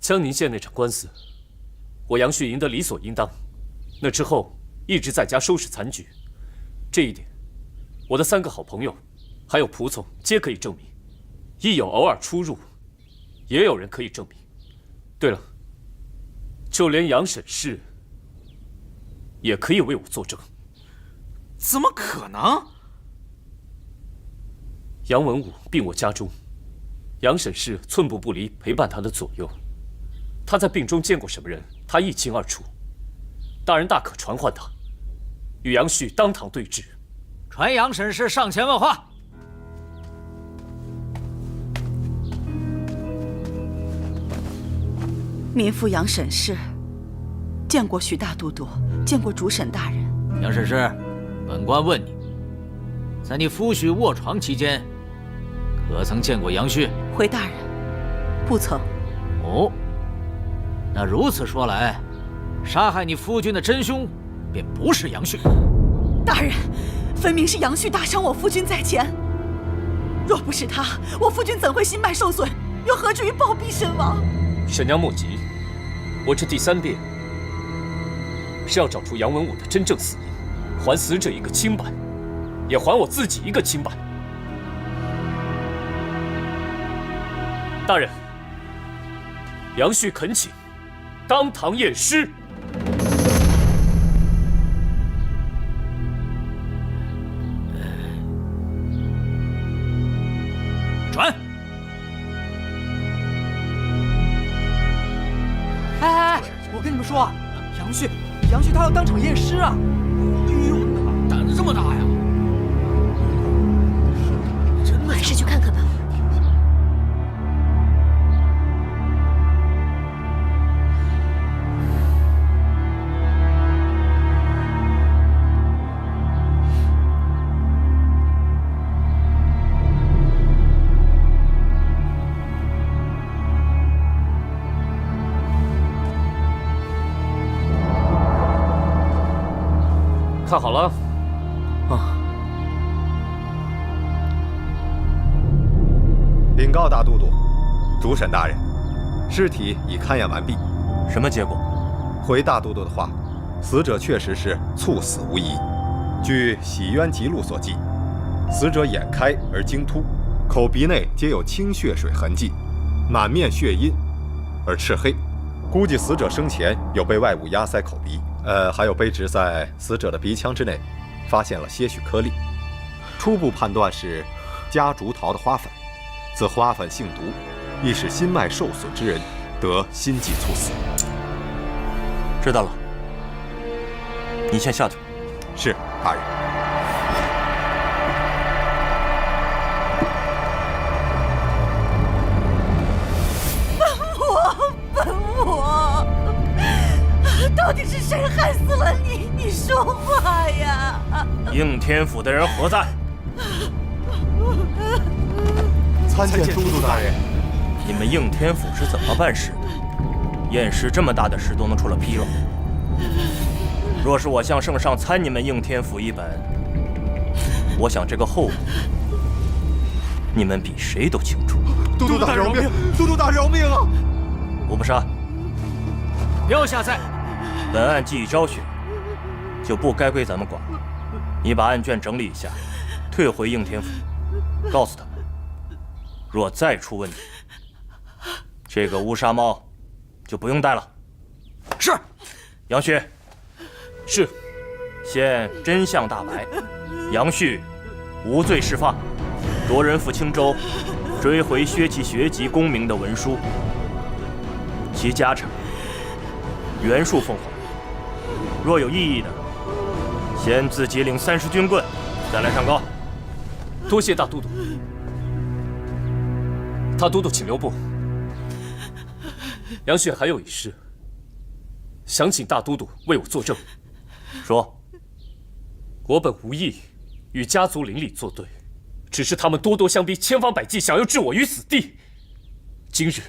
江宁县那场官司，我杨旭赢得理所应当。那之后一直在家收拾残局，这一点，我的3个好朋友，还有仆从皆可以证明。亦有偶尔出入，也有人可以证明。对了，就连杨沈氏也可以为我作证。怎么可能？杨文武病我家中，杨沈氏寸步不离，陪伴他的左右。他在病中见过什么人，他一清二楚。大人大可传唤他，与杨旭当堂对质。传杨沈氏上前问话。民妇杨沈氏见过徐大都督，见过主审大人。杨沈氏，本官问你，在你夫婿卧床期间，可曾见过杨旭？回大人，不曾。哦，那如此说来，杀害你夫君的真凶便不是杨旭。大人，分明是杨旭大伤我夫君在前。若不是他，我夫君怎会心脉受损，又何至于暴毙身亡？沈娘莫急，我这第3遍是要找出杨文武的真正死因，还死者一个清白，也还我自己一个清白。大人，杨旭恳请当堂验尸。转。哎，我跟你们说啊，杨旭他要当场验尸啊！哎呦，胆子这么大呀！我还是去看看吧。看好了，啊！禀告大都督，主审大人，尸体已勘验完毕。什么结果？回大都督的话，死者确实是猝死无疑。据《洗冤集录》所记，死者眼开而睛突，口鼻内皆有清血水痕迹，满面血印而赤黑，估计死者生前有被外物压塞口鼻。还有被植在死者的鼻腔之内，发现了些许颗粒。初步判断是夹竹桃的花粉，此花粉性毒，易使心脉受损之人得心悸猝死。知道了，你先下去。是，大人。本我，到底是谁害死了你？你说话呀！应天府的人何在？参见都督大人。你们应天府是怎么办事的？验尸这么大的事都能出了纰漏。若是我向圣上参你们应天府一本，我想这个后果，你们比谁都清楚。都督大人饶命！都督大人饶命啊！吴不杀，标下在。本案既已昭雪，就不该归咱们管了。你把案卷整理一下，退回应天府，告诉他们，若再出问题，这个乌纱帽就不用戴了。是。杨旭，是。现真相大白，杨旭无罪释放，夺人赴青州，追回削其学籍功名的文书，其家产原数奉还。若有异议的，先自己领30军棍，再来上告。多谢大都督。大都督请留步。杨旭还有一事，想请大都督为我作证。说。我本无意与家族邻里作对，只是他们咄咄相逼，千方百计想要置我于死地。今日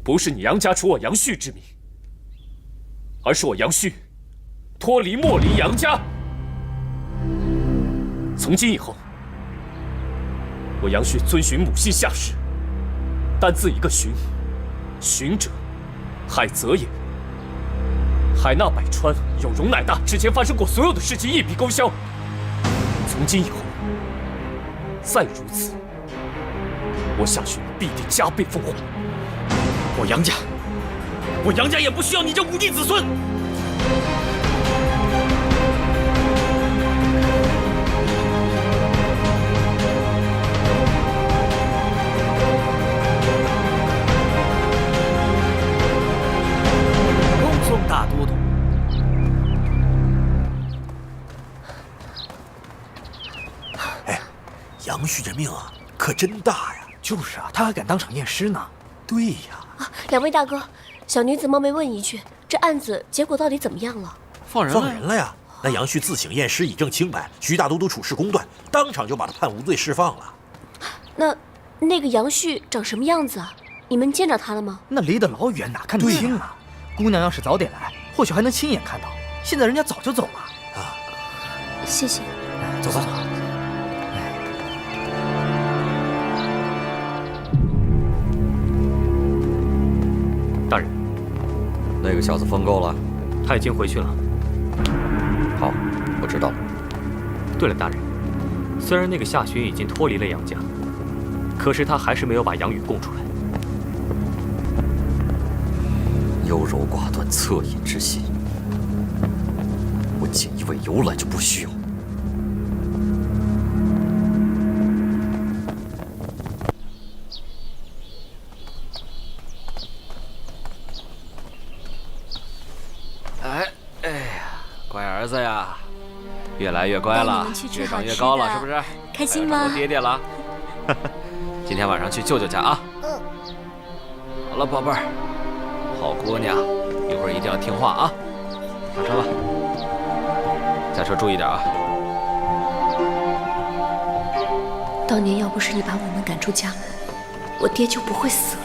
不是你杨家除我杨旭之名，而是我杨旭脱离莫离杨家。从今以后，我杨旭遵循母系下士，单自一个寻，寻者海泽也，海纳百川，有容乃大。之前发生过所有的事情一笔勾销。从今以后，再如此，我夏寻必定加倍奉还。我杨家也不需要你这五帝子孙。恭送大都督。哎，杨旭这命啊，可真大呀！就是啊，他还敢当场验尸呢。对呀。两位大哥，小女子冒昧问一句，这案子结果到底怎么样了？放人了呀！那杨旭自请验尸，以证清白。徐大都督处事公断，当场就把他判无罪释放了。那个杨旭长什么样子啊？你们见着他了吗？那离得老远，哪看得清啊？姑娘要是早点来，或许还能亲眼看到。现在人家早就走了。啊，谢谢。走吧。大人，那个小子疯够了，他已经回去了。好，我知道了。对了，大人，虽然那个夏寻已经脱离了杨家，可是他还是没有把杨宇供出来。优柔寡断、恻隐之心，我锦衣卫由来就不需要。哎呀，乖儿子呀，越来越乖了，越长越高了，是不是？开心吗？我爹爹了。今天晚上去舅舅家啊。好了，宝贝儿，好姑娘，一会儿一定要听话啊。上车吧，驾车注意点啊。当年要不是你把我们赶出家门，我爹就不会死了。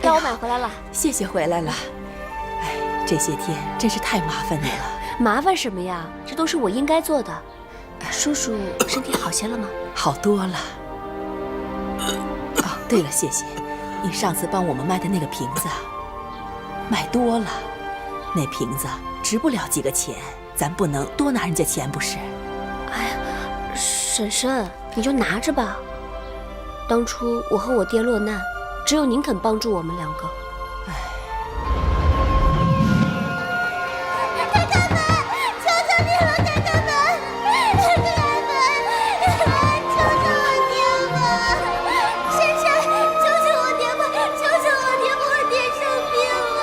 药我买回来了，谢谢回来了。哎，这些天真是太麻烦你了。麻烦什么呀？这都是我应该做的。叔叔身体好些了吗？好多了。哦，对了，谢谢你上次帮我们卖的那个瓶子，卖多了，那瓶子值不了几个钱，咱不能多拿人家钱，不是？哎呀，婶婶，你就拿着吧。当初我和我爹落难，只有您肯帮助我们两个。太太们，求求你了，太太们，太太们，求求我爹吧！婶婶，求求我爹吧，求求我爹吧，我爹生病了，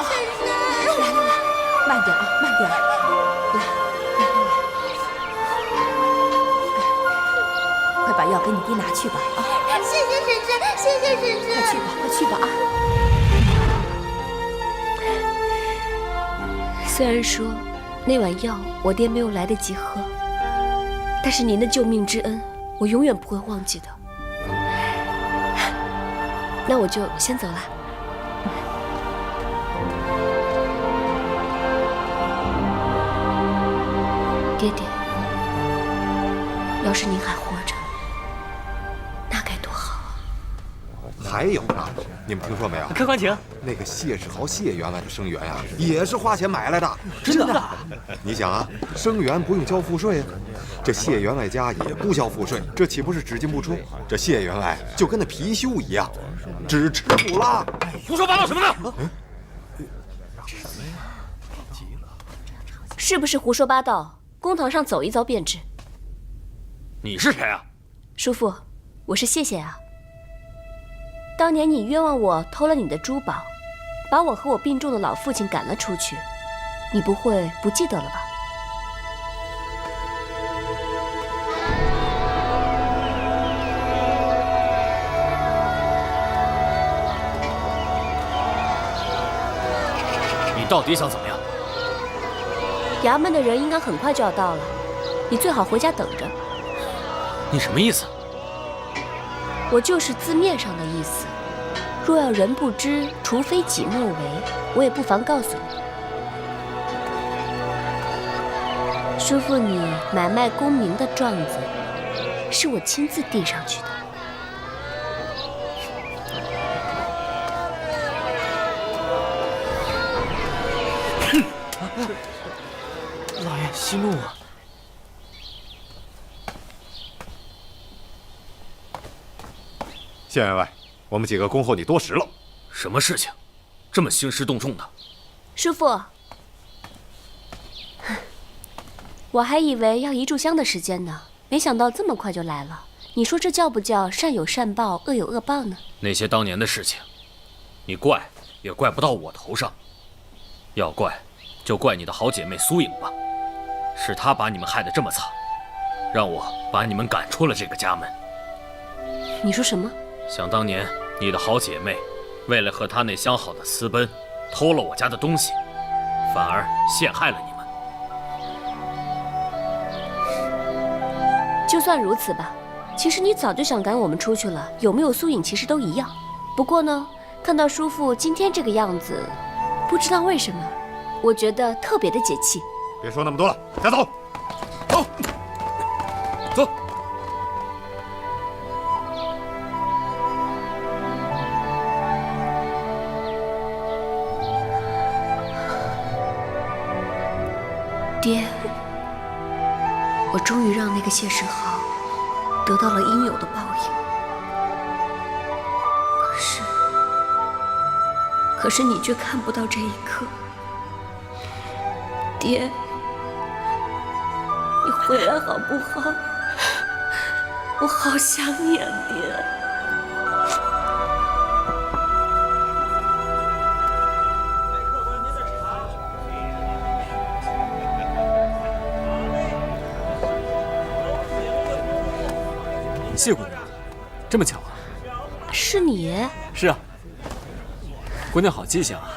婶婶。来，慢点啊，慢点。来，快把药给你爹拿去吧啊！谢谢婶婶，谢谢婶婶。快去吧，快去吧啊！虽然说那碗药我爹没有来得及喝，但是您的救命之恩，我永远不会忘记的。那我就先走了。爹爹，要是您还活着，那该多好啊！还有呢，你们听说没有？客官请。那个谢世豪谢员外的生源呀，也是花钱买来的。真的？你想啊，生源不用交赋税啊，这谢员外家也不交赋税，这岂不是只进不出？这谢员外就跟那貔貅一样，只吃不拉。胡说八道什么呢？是不是胡说八道？公堂上走一遭便知。你是谁啊？叔父，我是谢谢啊。当年你冤枉我偷了你的珠宝，把我和我病重的老父亲赶了出去，你不会不记得了吧？你到底想怎么样？衙门的人应该很快就要到了，你最好回家等着。你什么意思？我就是字面上的意思。若要人不知，除非己莫为，我也不妨告诉你。叔父，你买卖功名的状子，是我亲自递上去的。老爷息怒啊！县员外，我们几个恭候你多时了。什么事情，这么兴师动众的？叔父，我还以为要一炷香的时间呢，没想到这么快就来了。你说这叫不叫善有善报，恶有恶报呢？那些当年的事情，你怪也怪不到我头上。要怪，就怪你的好姐妹苏颖吧，是她把你们害得这么惨，让我把你们赶出了这个家门。你说什么？想当年，你的好姐妹为了和她那相好的私奔，偷了我家的东西，反而陷害了你们。就算如此吧，其实你早就想赶我们出去了，有没有苏颖其实都一样。不过呢，看到叔父今天这个样子，不知道为什么，我觉得特别的解气。别说那么多了，家走。走，走。爹，我终于让那个谢世豪得到了应有的报应。可是你却看不到这一刻。爹，你回来好不好？我好想你啊，爹。谢姑娘，这么巧啊？是你？是啊。姑娘好记性啊！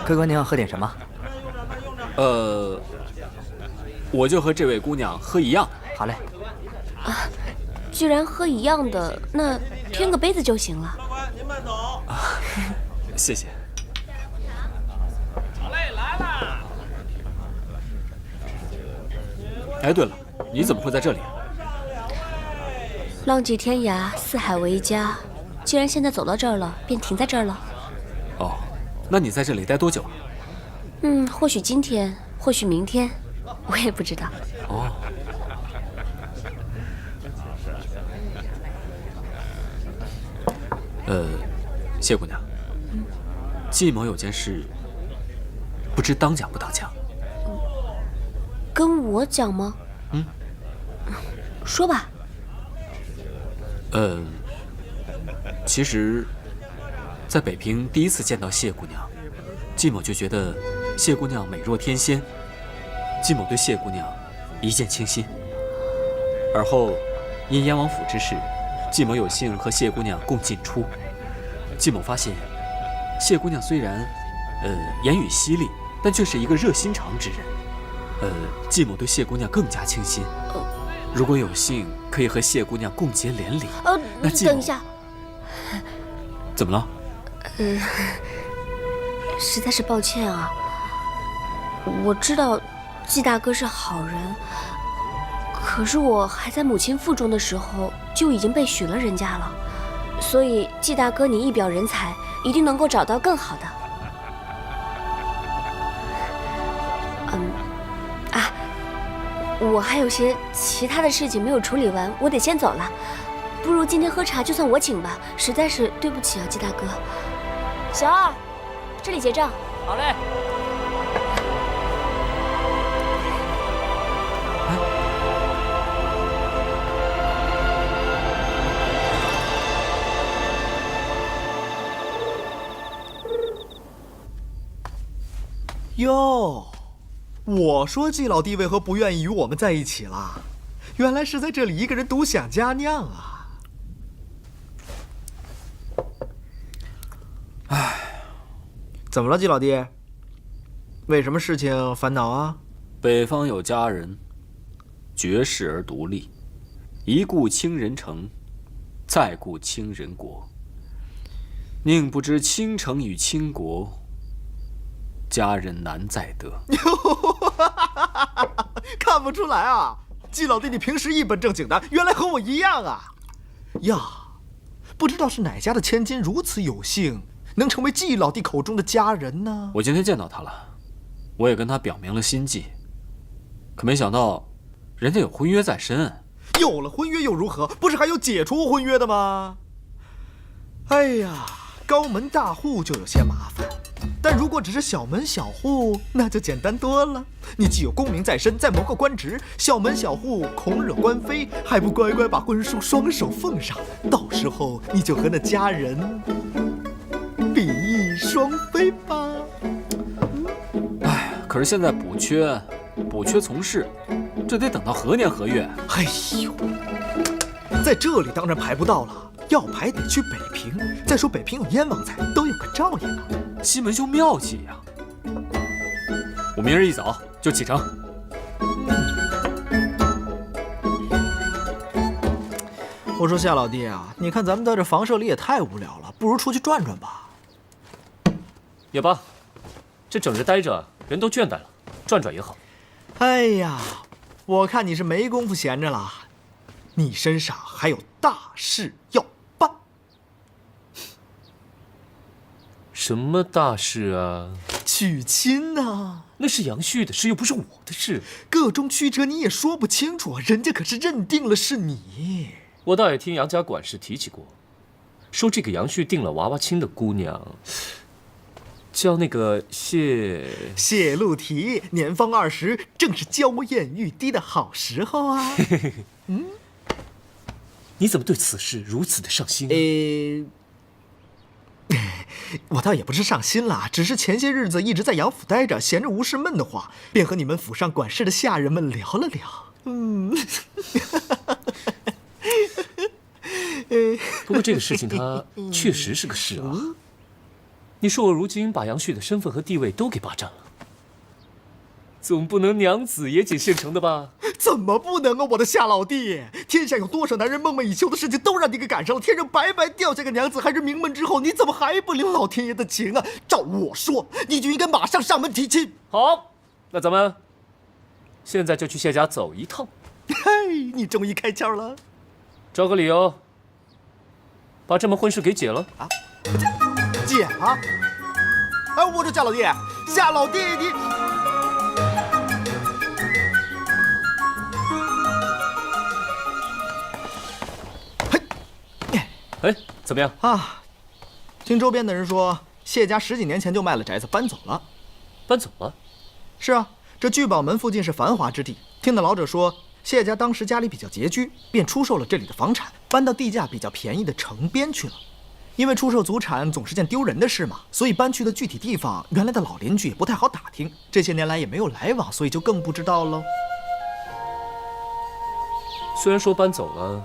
客官，您要喝点什么？我就和这位姑娘喝一样。好嘞。啊，居然喝一样的，那添个杯子就行了。客官，您慢走。啊，谢谢。好嘞，来啦！哎，对了，你怎么会在这里？浪迹天涯，四海为家。既然现在走到这儿了，便停在这儿了。哦，那你在这里待多久啊？或许今天，或许明天，我也不知道。哦。谢姑娘，季某有件事，不知当讲不当讲？跟我讲吗？说吧。其实，在北平第一次见到谢姑娘，季某就觉得谢姑娘美若天仙。季某对谢姑娘一见倾心。而后，因燕王府之事，季某有幸和谢姑娘共进出。季某发现，谢姑娘虽然，言语犀利，但却是一个热心肠之人。季某对谢姑娘更加倾心。如果有幸可以和谢姑娘共结连理，那季某……等一下。怎么了？实在是抱歉啊。我知道季大哥是好人，可是我还在母亲腹中的时候就已经被许了人家了，所以季大哥你一表人才，一定能够找到更好的。我还有些其他的事情没有处理完，我得先走了。不如今天喝茶就算我请吧，实在是对不起啊，季大哥。小二，这里结账。好嘞。哟，我说季老弟为何不愿意与我们在一起啦？原来是在这里一个人独享佳酿啊！唉，怎么了，季老弟？为什么事情烦恼啊？北方有佳人，绝世而独立，一顾倾人城，再顾倾人国。宁不知倾城与倾国，佳人难再得。看不出来啊，季老弟，你平时一本正经的，原来和我一样啊！呀，不知道是哪家的千金如此有幸，能成为季老弟口中的佳人呢？我今天见到他了，我也跟他表明了心迹，可没想到，人家有婚约在身。有了婚约又如何？不是还有解除婚约的吗？哎呀，高门大户就有些麻烦。但如果只是小门小户，那就简单多了。你既有功名在身，再谋个官职，小门小户恐惹官非，还不乖乖把婚书双手奉上？到时候你就和那佳人比翼双飞吧。哎，可是现在补缺从事，这得等到何年何月？哎呦，在这里当然排不到了，要排得去北平。再说北平有燕王在，都有个照应啊。西门兄妙计呀！我明日一早就启程。我说夏老弟啊，你看咱们在这房舍里也太无聊了，不如出去转转吧。也罢，这整日待着，人都倦怠了，转转也好。哎呀，我看你是没工夫闲着了，你身上还有大事要办。什么大事啊？娶亲啊！那是杨旭的事，又不是我的事。个中曲折你也说不清楚，人家可是认定了是你。我倒也听杨家管事提起过，说这个杨旭定了娃娃亲的姑娘，叫那个谢露缇，年方20，正是娇艳欲滴的好时候啊。嗯，你怎么对此事如此的上心啊？我倒也不是上心啦，只是前些日子一直在杨府待着，闲着无事闷得慌，便和你们府上管事的下人们聊了聊。不过这个事情它确实是个事啊。你说我如今把杨旭的身份和地位都给霸占了，总不能娘子也仅现成的吧？怎么不能啊，我的夏老弟！天下有多少男人梦寐以求的事情都让你给赶上了，天上白白掉下个娘子，还是名门之后，你怎么还不领老天爷的情啊？照我说，你就应该马上上门提亲。好，那咱们现在就去谢家走一趟。嘿，你终于开窍了。找个理由，把这门婚事给解了啊！解了？哎，我说夏老弟，夏老弟你。哎，怎么样啊？听周边的人说，谢家10几年前就卖了宅子，搬走了。搬走了？是啊，这聚宝门附近是繁华之地。听那老者说，谢家当时家里比较拮据，便出售了这里的房产，搬到地价比较便宜的城边去了。因为出售祖产总是件丢人的事嘛，所以搬去的具体地方，原来的老邻居也不太好打听。这些年来也没有来往，所以就更不知道喽。虽然说搬走了，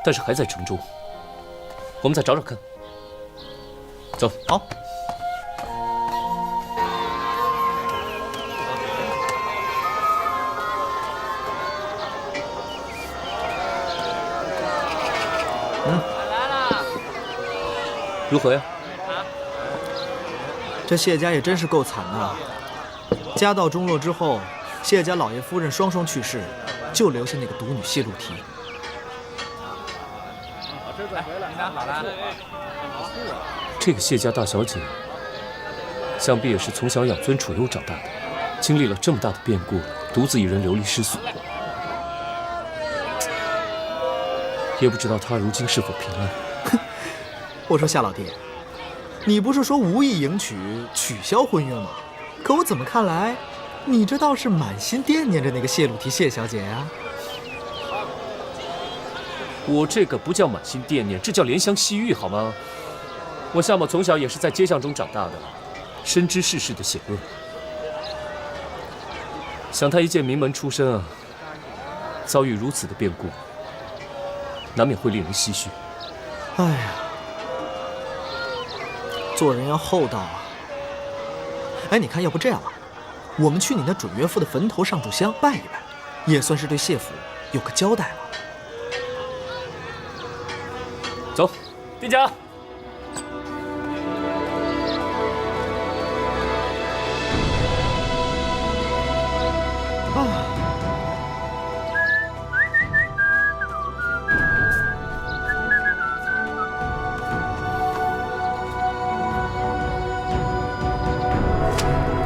但是还在城中。我们再找找看。走，好。来了。如何呀？这谢家也真是够惨的。家道中落之后，谢家老爷夫人双双去世，就留下那个独女谢露缇。这个谢家大小姐，想必也是从小养尊处优长大的，经历了这么大的变故，独自一人流离失所，也不知道她如今是否平安。我说夏老弟，你不是说无意迎娶，取消婚约吗？可我怎么看来，你这倒是满心惦念着那个谢露缇谢小姐呀。我这个不叫满心惦念，这叫怜香惜玉，好吗？我夏某从小也是在街巷中长大的，深知世事的险恶。想他一介名门出身啊，遭遇如此的变故，难免会令人唏嘘。哎呀，做人要厚道啊！哎，你看，要不这样吧，我们去你那准岳父的坟头上炷香拜一拜，也算是对谢府有个交代了。走，丁家。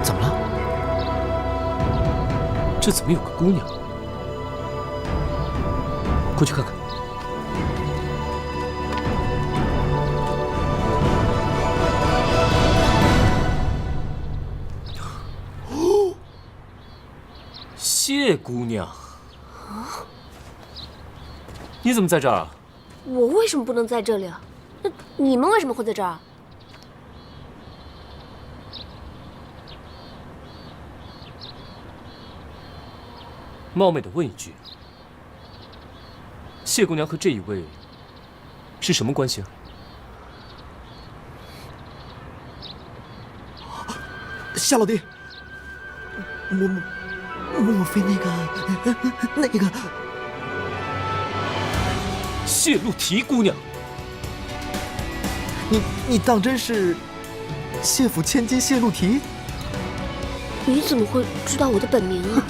怎么了？这怎么有个姑娘？过去看看。哦，谢姑娘，你怎么在这儿啊？我为什么不能在这里啊？那你们为什么会在这儿？冒昧的问一句，谢姑娘和这一位是什么关系啊？夏老弟，莫非那个谢露缇姑娘？你当真是谢府千金谢露缇？你怎么会知道我的本名啊？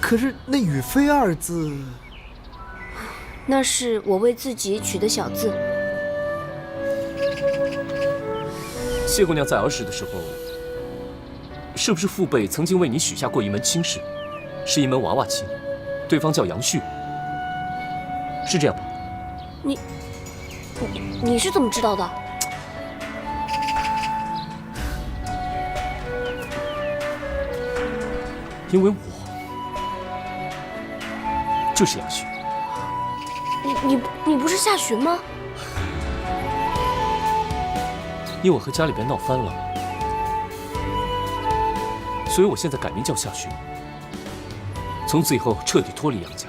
可是那雨飞二字，那是我为自己取的小字。谢姑娘在儿时的时候，是不是父辈曾经为你许下过一门亲事？是一门娃娃亲，对方叫杨旭，是这样吧？你是怎么知道的？因为我就是杨旭。你不是夏寻吗？因为我和家里边闹翻了，所以我现在改名叫夏寻。从此以后彻底脱离杨家。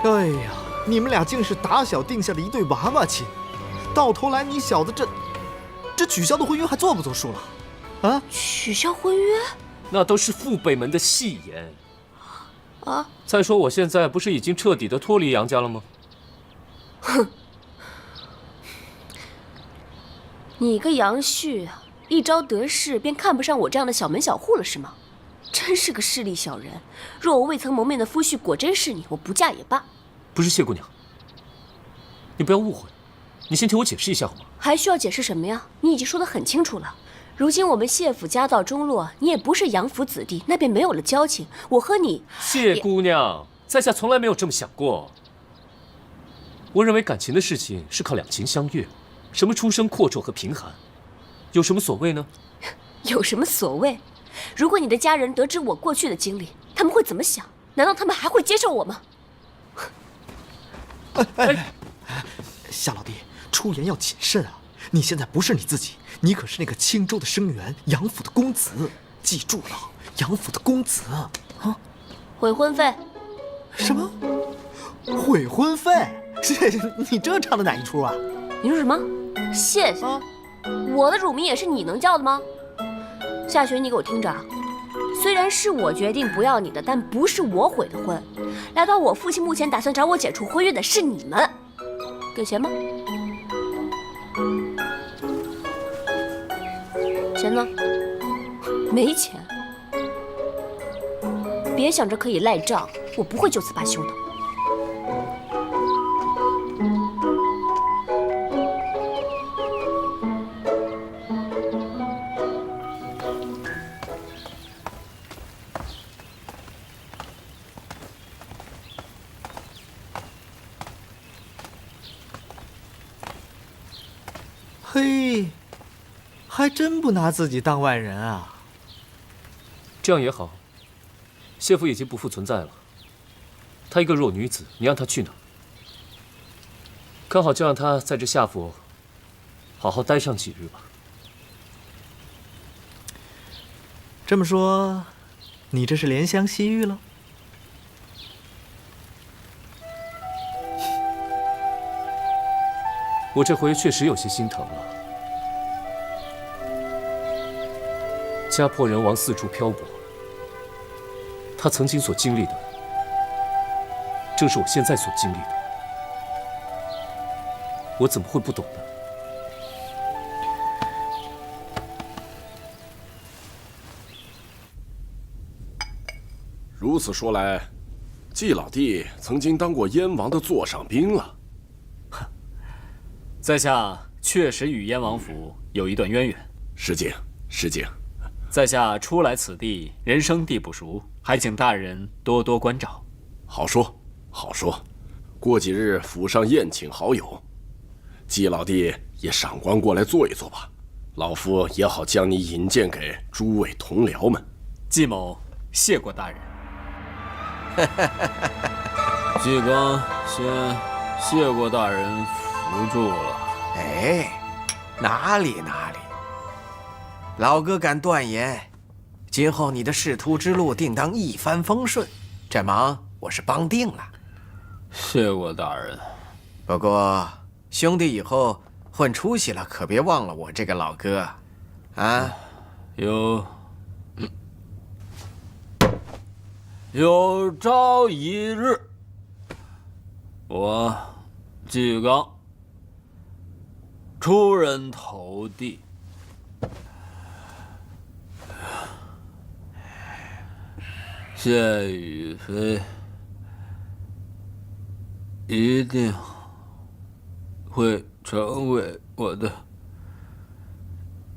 哎呀，你们俩竟是打小定下的一对娃娃亲，到头来你小子这取消的婚约还做不作数了？啊？取消婚约？那都是父辈们的戏言。啊！再说我现在不是已经彻底的脱离杨家了吗？哼！你个杨旭，一朝得势便看不上我这样的小门小户了是吗？真是个势利小人！若我未曾谋面的夫婿果真是你，我不嫁也罢。不是谢姑娘，你不要误会，你先听我解释一下好吗？还需要解释什么呀？你已经说得很清楚了。如今我们谢府家道中落，你也不是杨府子弟，那便没有了交情。我和你，谢姑娘，在下从来没有这么想过。我认为感情的事情是靠两情相悦，什么出身阔绰和贫寒，有什么所谓呢？有什么所谓？如果你的家人得知我过去的经历，他们会怎么想？难道他们还会接受我吗？夏老弟，出言要谨慎啊！你现在不是你自己，你可是那个青州的生源，杨府的公子，记住了，杨府的公子啊！悔婚费？什么？悔婚费？你这唱的哪一出啊？你说什么？谢谢。我的乳名也是你能叫的吗？夏寻，你给我听着啊！虽然是我决定不要你的，但不是我悔的婚。来到我父亲墓前打算找我解除婚约的是你们。给钱吗？钱呢？没钱。别想着可以赖账，我不会就此罢休的。嘿，还真不拿自己当外人啊！这样也好，谢府已经不复存在了。她一个弱女子，你让她去哪？刚好就让她在这夏府好好待上几日吧。这么说，你这是怜香惜玉了？我这回确实有些心疼了。家破人亡，四处漂泊，他曾经所经历的，正是我现在所经历的。我怎么会不懂呢？如此说来，季老弟曾经当过燕王的座上宾了。在下确实与燕王府有一段渊源。失敬，失敬。在下初来此地，人生地不熟，还请大人多多关照。好说，好说。过几日府上宴请好友，季老弟也赏官过来坐一坐吧，老夫也好将你引荐给诸位同僚们。季某谢过大人。季刚先谢过大人扶住了。哎，哪里哪里，老哥敢断言，今后你的仕途之路定当一帆风顺，这忙我是帮定了。谢过大人。不过兄弟以后混出息了，可别忘了我这个老哥，啊？有朝一日，我季刚出人头地，谢雨飞一定会成为我的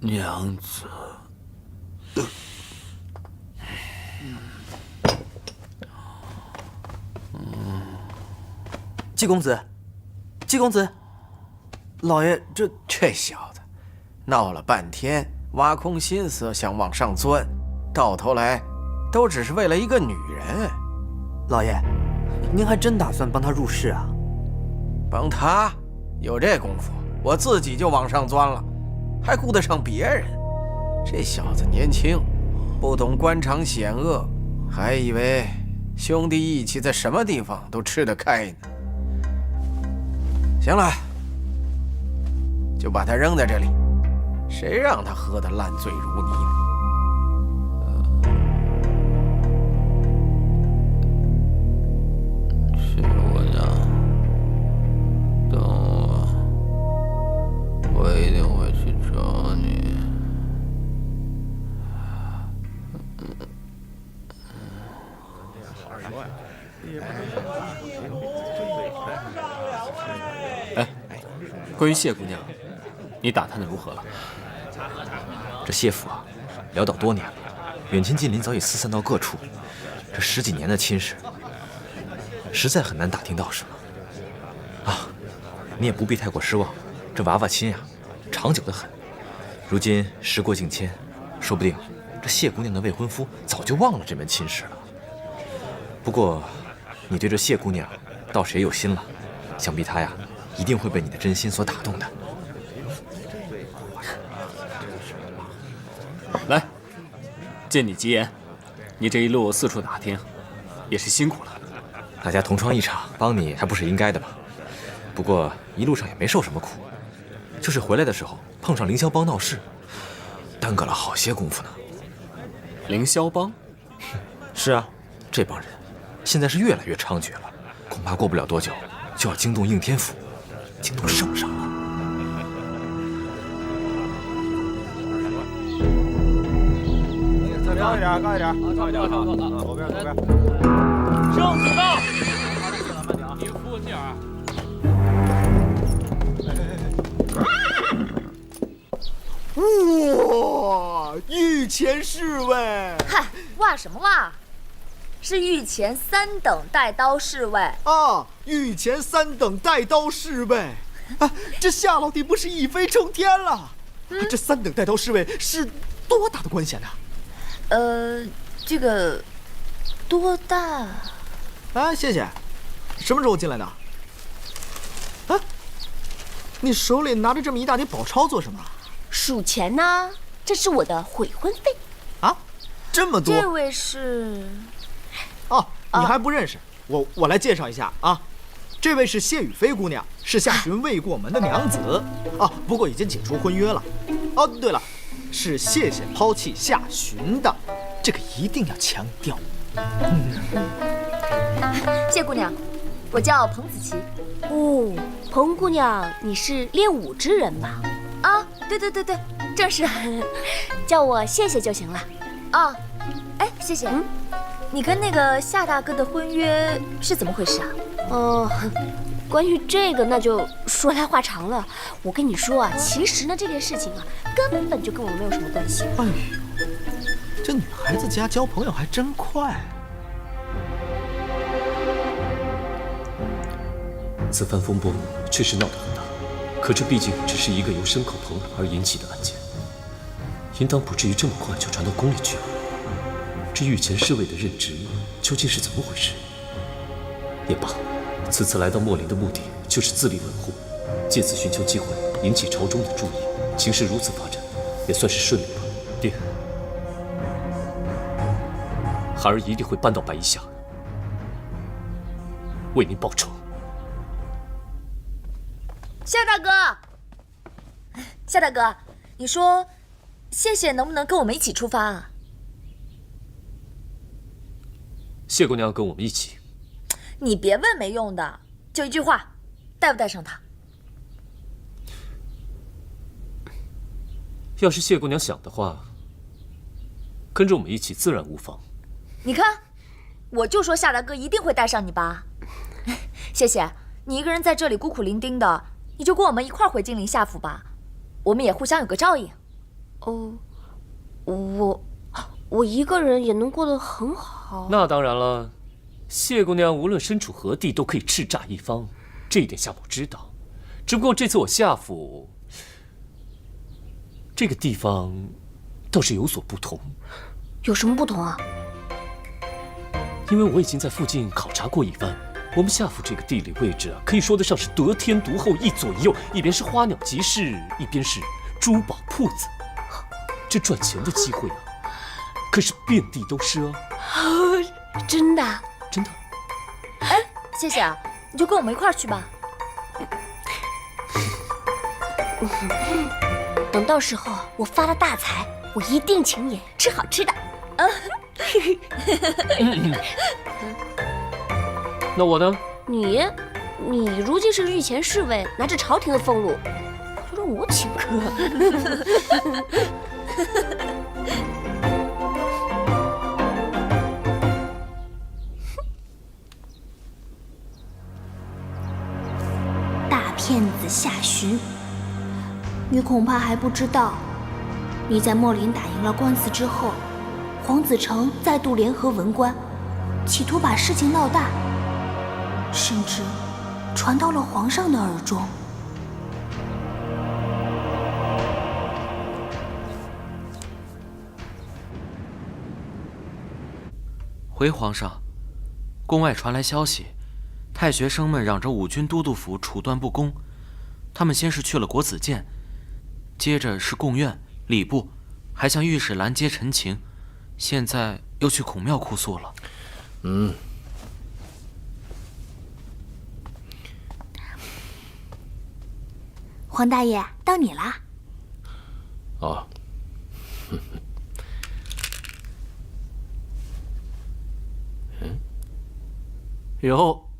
娘子。季公子，季公子，老爷这小子闹了半天，挖空心思想往上钻，到头来都只是为了一个女人。老爷，您还真打算帮他入仕啊？帮他？有这功夫，我自己就往上钻了，还顾得上别人？这小子年轻，不懂官场险恶，还以为兄弟义气在什么地方都吃得开呢。行了，就把他扔在这里，谁让他喝得烂醉如泥呢？谢姑娘，等我一定会去找你。关于谢姑娘，你打探的如何了？这谢府啊，潦倒多年了，远亲近邻早已四散到各处，这10几年的亲事，实在很难打听到什么。啊，你也不必太过失望，这娃娃亲呀，长久得很。如今时过境迁，说不定这谢姑娘的未婚夫早就忘了这门亲事了。不过，你对这谢姑娘倒是也有心了，想必她呀，一定会被你的真心所打动的。来，借你吉言，你这一路四处打听，也是辛苦了。大家同窗一场，帮你还不是应该的吗？不过一路上也没受什么苦，就是回来的时候碰上凌霄帮闹事，耽搁了好些功夫呢。凌霄帮？是啊，这帮人现在是越来越猖獗了，恐怕过不了多久就要惊动应天府，惊动圣上了。高一点，高一点，高一点，左边，左边。圣旨到！你扶稳点儿。哇，御前侍卫！嗨，哇什么哇？是御前3等带刀侍卫啊！御前3等带刀侍卫，啊，这夏老弟不是一飞冲天了？这3等带刀侍卫是多大的官衔呢？这个多大？啊，谢谢。什么时候进来的？啊，你手里拿着这么一大叠宝钞做什么？数钱呢？这是我的悔婚费。啊，这么多？这位是？哦，你还不认识？我来介绍一下啊，这位是谢雨菲姑娘，是夏寻未过门的娘子啊，不过已经解除婚约了。哦，对了，是谢谢抛弃夏寻的，这个一定要强调。谢姑娘，我叫彭子琪。哦，彭姑娘，你是练武之人吧？啊，对，正是。叫我谢谢就行了。啊，哎，谢谢。你跟那个夏大哥的婚约是怎么回事啊？关于这个，那就说来话长了。我跟你说啊，其实呢，这件事情啊，根本就跟我没有什么关系。哎呦，这女孩子家交朋友还真快。此番风波确实闹得很大，可这毕竟只是一个由牲口同耳而引起的案件，应当不至于这么快就传到宫里去了。这御前侍卫的任职究竟是怎么回事？也罢，此次来到墨林的目的就是自立门户，借此寻求机会引起朝中的注意。情势如此发展，也算是顺利吧。爹，孩儿一定会搬到白衣下，为您报仇。夏大哥，你说谢谢能不能跟我们一起出发啊？谢姑娘跟我们一起。你别问没用的，就一句话，带不带上她？要是谢姑娘想的话，跟着我们一起自然无妨。你看，我就说夏大哥一定会带上你吧。谢谢，你一个人在这里孤苦伶仃的，你就跟我们一块儿回金陵夏府吧，我们也互相有个照应。我一个人也能过得很好。那当然了，谢姑娘无论身处何地都可以叱咤一方，这一点夏某知道。只不过这次我夏府这个地方倒是有所不同。有什么不同啊？因为我已经在附近考察过一番，我们夏府这个地理位置啊，可以说得上是得天独厚，一左一右，一边是花鸟集市，一边是珠宝铺子，这赚钱的机会啊，可是遍地都是啊！真的？真的。哎，谢谢啊，你就跟我们一块儿去吧。等到时候我发了大财，我一定请你吃好吃的。那我呢？你如今是御前侍卫，拿着朝廷的俸禄，就让我请客。大骗子夏洵，你恐怕还不知道，你在墨林打赢了官司之后，黄子成再度联合文官，企图把事情闹大，甚至传到了皇上的耳中。回皇上，宫外传来消息，太学生们嚷着武军都督府处断不公，他们先是去了国子监，接着是贡院、礼部，还向御史拦截陈情，现在又去孔庙哭诉了。黄大爷，到你了。哦。哟，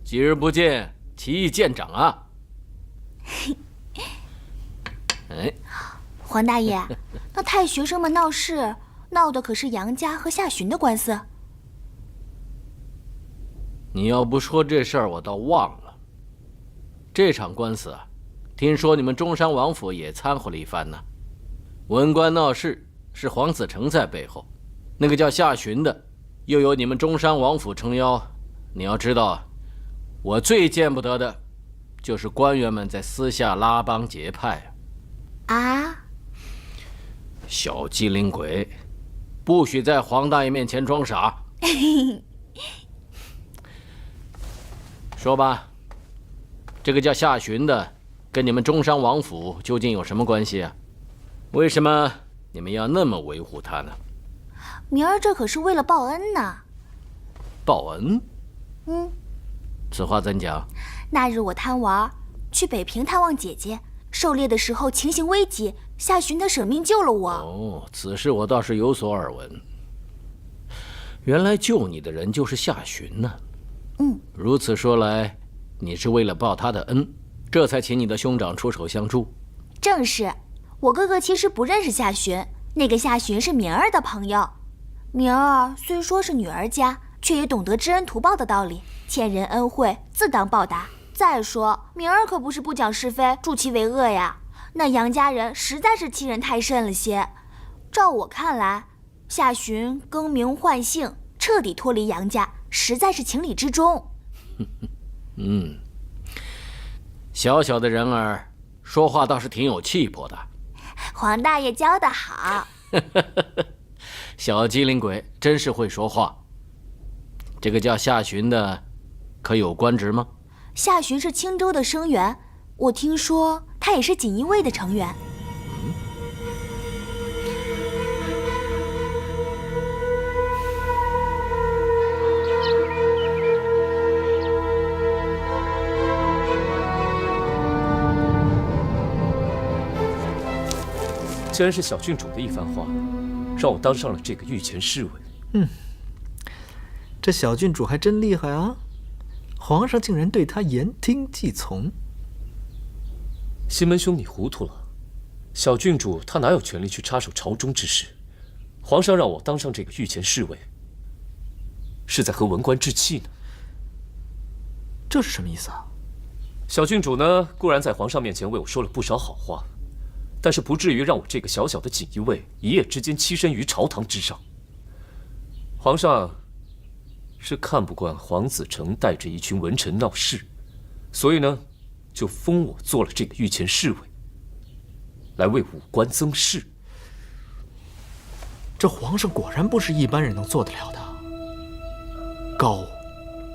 几日不见，棋艺见长啊！哎，黄大爷，那太学生们闹事，闹的可是杨家和夏洵的官司。你要不说这事儿，我倒忘了。这场官司啊，听说你们中山王府也掺和了一番呢。文官闹事是黄子成在背后，那个叫夏洵的又有你们中山王府撑腰。你要知道，我最见不得的就是官员们在私下拉帮结派啊！小机灵鬼，不许在黄大爷面前装傻。说吧，这个叫夏洵的跟你们中山王府究竟有什么关系啊？为什么你们要那么维护他呢？明儿这可是为了报恩呢。报恩？此话怎讲？那日我贪玩，去北平探望姐姐，狩猎的时候情形危急，夏洵他舍命救了我。哦，此事我倒是有所耳闻。原来救你的人就是夏洵呢。如此说来，你是为了报他的恩，这才请你的兄长出手相助。正是，我哥哥其实不认识夏寻，那个夏寻是明儿的朋友。明儿虽说是女儿家，却也懂得知恩图报的道理，欠人恩惠，自当报答。再说，明儿可不是不讲是非，助其为恶呀。那杨家人实在是欺人太甚了些。照我看来，夏寻更名换姓，彻底脱离杨家，实在是情理之中。小小的人儿，说话倒是挺有气魄的。黄大爷教得好。小机灵鬼真是会说话。这个叫夏寻的，可有官职吗？夏寻是青州的生员，我听说他也是锦衣卫的成员。既然是小郡主的一番话，让我当上了这个御前侍卫。这小郡主还真厉害啊！皇上竟然对她言听计从。西门兄，你糊涂了。小郡主她哪有权利去插手朝中之事？皇上让我当上这个御前侍卫，是在和文官置气呢。这是什么意思啊？小郡主呢，固然在皇上面前为我说了不少好话，但是不至于让我这个小小的锦衣卫一夜之间栖身于朝堂之上。皇上是看不惯黄子成带着一群文臣闹事，所以呢，就封我做了这个御前侍卫，来为武官增势。这皇上果然不是一般人能做得了的，高，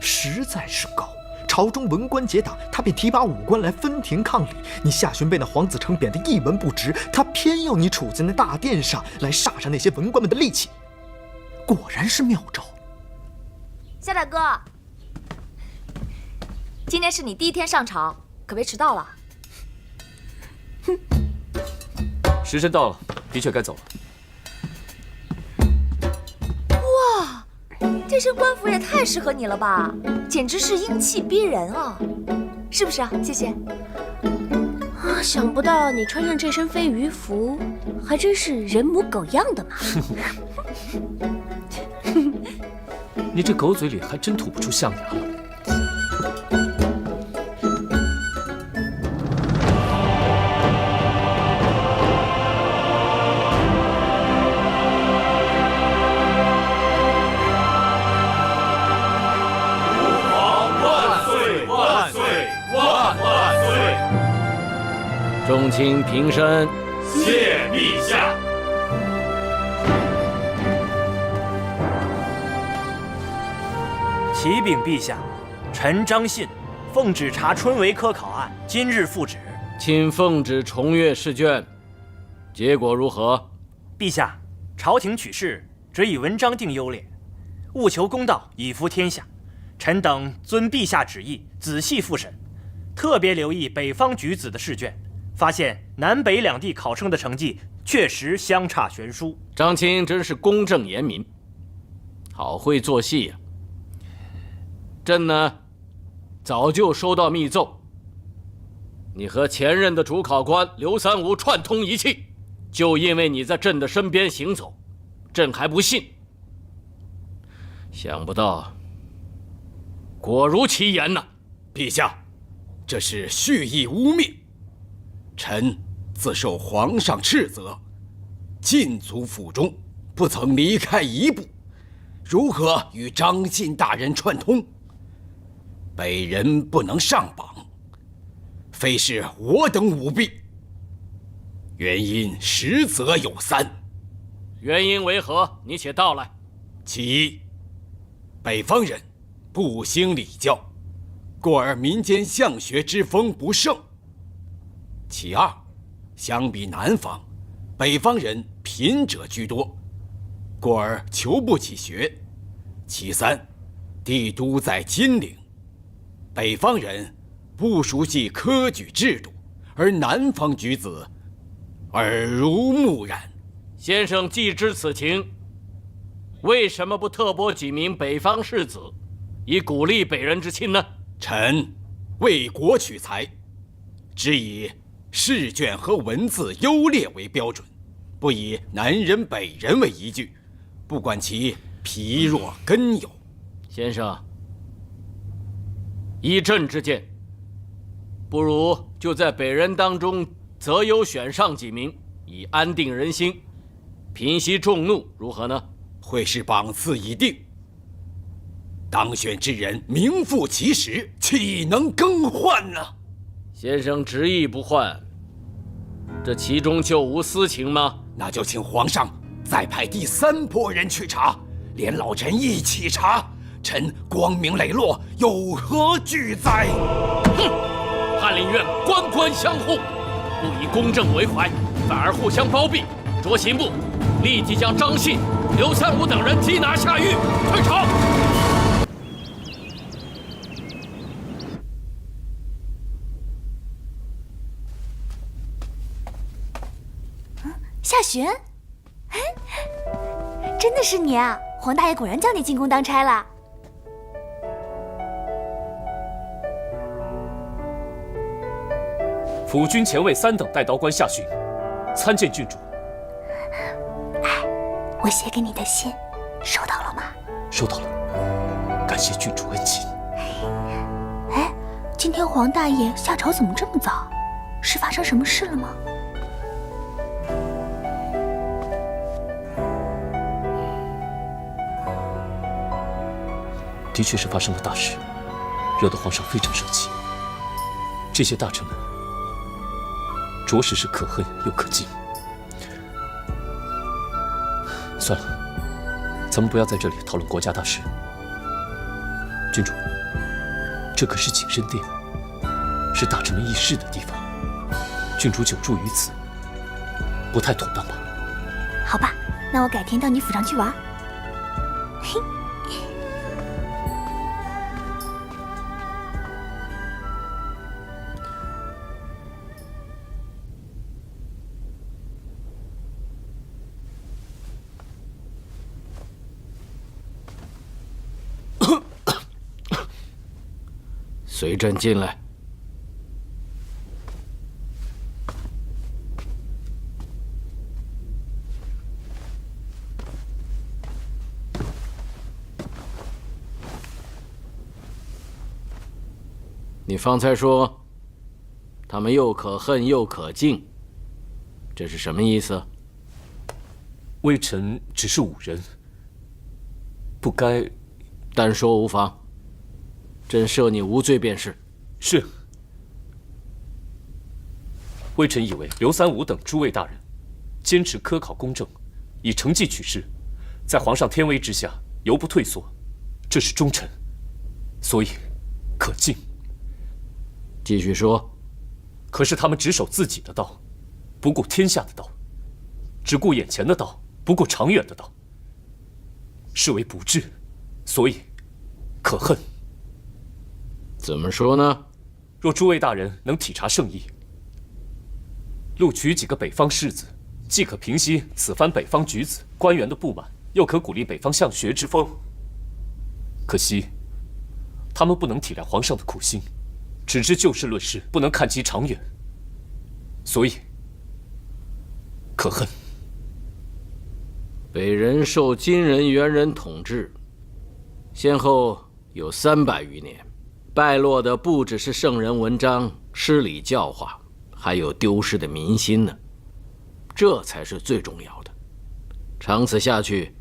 实在是高。朝中文官结党，他便提拔武官来分庭抗礼。你夏寻被那黄子成贬得一文不值，他偏要你处在那大殿上来煞杀那些文官们的力气，果然是妙招。夏大哥，今天是你第一天上朝，可别迟到了。时辰到了，的确该走了。哇，这身官服也太适合你了吧，简直是英气逼人啊！是不是啊？谢谢。啊，想不到你穿上这身飞鱼服，还真是人模狗样的嘛。你这狗嘴里还真吐不出象牙了。众卿平身，谢陛下。启禀陛下，臣张信奉旨查春闱科考案，今日复旨。钦奉旨重阅试卷，结果如何？陛下，朝廷取士只以文章定优劣，务求公道，以服天下。臣等遵陛下旨意，仔细复审，特别留意北方举子的试卷，发现南北两地考生的成绩确实相差悬殊。张钦真是公正严明，好会做戏呀！朕呢，早就收到密奏，你和前任的主考官刘三五串通一气，就因为你在朕的身边行走，朕还不信。想不到，果如其言呐！陛下，这是蓄意污蔑，臣自受皇上斥责，禁足府中，不曾离开一步，如何与张信大人串通？北人不能上榜，非是我等舞弊，原因实则有三。原因为何？你且道来。其一，北方人不兴礼教，故而民间相学之风不盛。其二，相比南方，北方人贫者居多，故而求不起学。其三，帝都在金陵，北方人不熟悉科举制度，而南方举子耳濡目染。先生既知此情，为什么不特拨几名北方士子，以鼓励北人之亲呢？臣为国取材，只以试卷和文字优劣为标准，不以南人北人为依据，不管其皮弱根有。先生，依朕之见，不如就在北人当中择优选上几名，以安定人心，平息众怒，如何呢？会试榜次已定，当选之人名副其实，岂能更换呢？先生执意不换，这其中就无私情吗？那就请皇上再派第3拨人去查，连老臣一起查，臣光明磊落，有何惧哉？哼！翰林院官官相护，不以公正为怀，反而互相包庇。着刑部立即将张信、刘三五等人缉拿下狱，退朝。夏洵，真的是你啊！黄大爷果然叫你进宫当差了。辅军前卫3等带刀官夏洵，参见郡主。我写给你的信，收到了吗？收到了，感谢郡主恩情。哎，今天黄大爷下朝怎么这么早？是发生什么事了吗？的确是发生了大事，惹得皇上非常生气。这些大臣们着实是可恨又可敬。算了，咱们不要在这里讨论国家大事。郡主，这可是景深殿，是大臣们议事的地方，郡主久住于此，不太妥当吧？好吧，那我改天到你府上去玩。嘿。随朕进来。你方才说，他们又可恨又可敬，这是什么意思？微臣只是武人，不该单说无妨。朕赦你无罪便是。是。微臣以为刘三五等诸位大人坚持科考公正，以成绩取士，在皇上天威之下犹不退缩，这是忠臣，所以可敬。继续说。可是他们只守自己的道，不顾天下的道，只顾眼前的道，不顾长远的道，是为不智，所以可恨。怎么说呢？若诸位大人能体察圣意，录取几个北方士子，既可平息此番北方举子官员的不满，又可鼓励北方向学之风。可惜，他们不能体谅皇上的苦心，只知就事论事，不能看其长远，所以可恨。北人受金人、元人统治，先后有300余年。败落的不只是圣人文章、诗礼教化，还有丢失的民心呢。这才是最重要的。长此下去，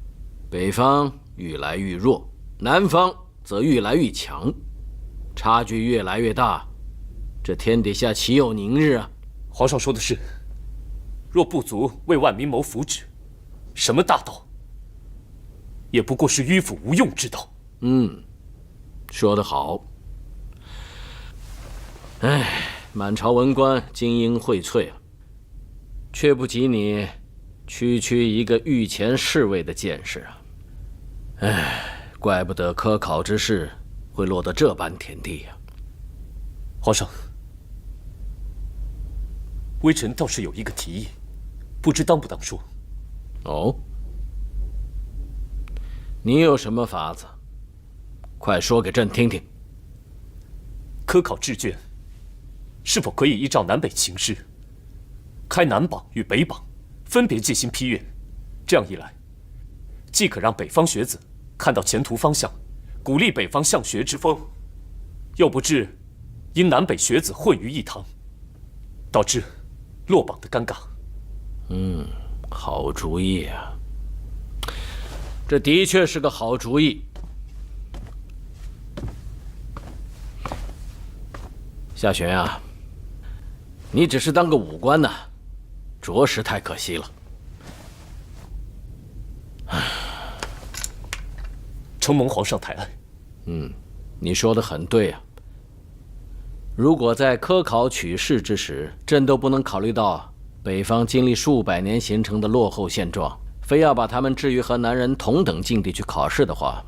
北方愈来愈弱，南方则愈来愈强，差距越来越大，这天底下岂有宁日啊？皇上说的是，若不足为万民谋福祉，什么大道，也不过是迂腐无用之道。说得好。哎，满朝文官精英荟萃啊，却不及你区区一个御前侍卫的见识啊！哎，怪不得科考之事会落得这般田地呀！皇上，微臣倒是有一个提议，不知当不当说。哦，你有什么法子？快说给朕听听。科考制卷是否可以依照南北情势，开南榜与北榜，分别进行批阅？这样一来，既可让北方学子看到前途方向，鼓励北方向学之风，又不致因南北学子混于一堂，导致落榜的尴尬。好主意啊！这的确是个好主意。夏璇啊，你只是当个武官呢，着实太可惜了。承蒙皇上抬爱。你说的很对啊。如果在科考取士之时，朕都不能考虑到北方经历数百年形成的落后现状，非要把他们置于和南人同等境地去考试的话，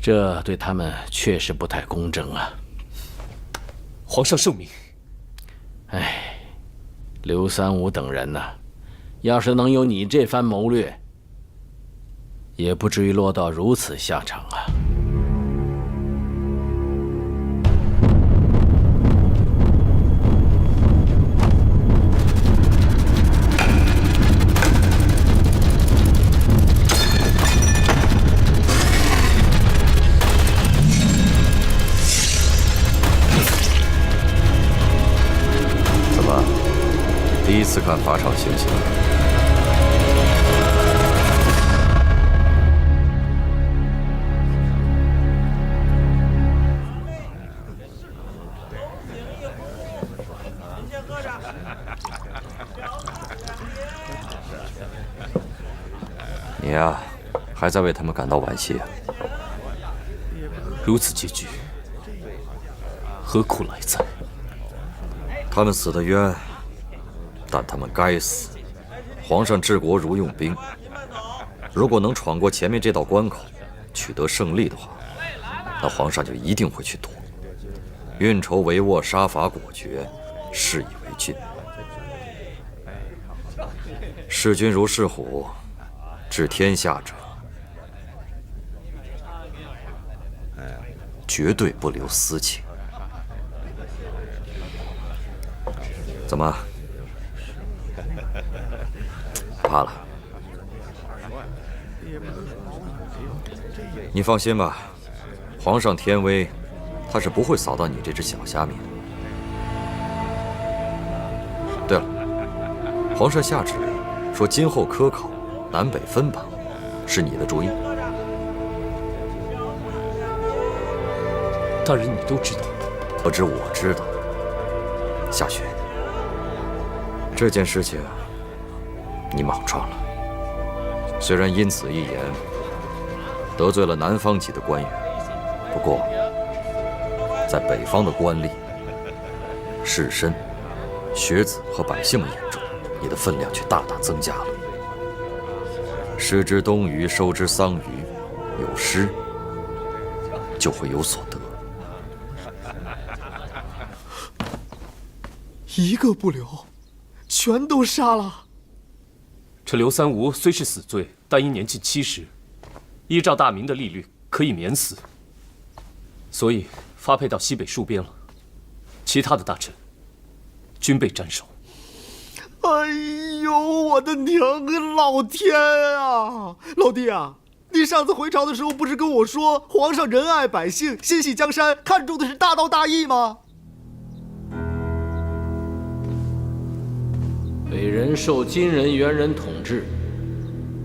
这对他们确实不太公正啊。皇上圣明。刘三五等人呢，要是能有你这番谋略，也不至于落到如此下场啊。第一次看法场行刑，你呀，还在为他们感到惋惜啊？如此结局，何苦来哉？他们死得冤，但他们该死。皇上治国如用兵，如果能闯过前面这道关口，取得胜利的话，那皇上就一定会去夺。运筹帷幄，杀伐果决，是以为俊。视君如视虎，治天下者，绝对不留私情。怎么？怕了？你放心吧，皇上天威，他是不会扫到你这只小虾米的。对了，皇上下旨说，今后科考南北分榜，是你的主意。大人，你都知道？不止我知道。夏雪，这件事情你莽撞了。虽然因此一言得罪了南方籍的官员，不过在北方的官吏、士绅、学子和百姓们眼中，你的分量却大大增加了。失之东隅，收之桑榆，有失就会有所得。一个不留，全都杀了。这刘三无虽是死罪，但因年近70，依照大明的例律可以免死，所以发配到西北戍边了。其他的大臣均被斩首。哎呦，我的娘啊！老天啊！老弟啊，你上次回朝的时候不是跟我说，皇上仁爱百姓，心系江山，看重的是大道大义吗？北人受金人、元人统治，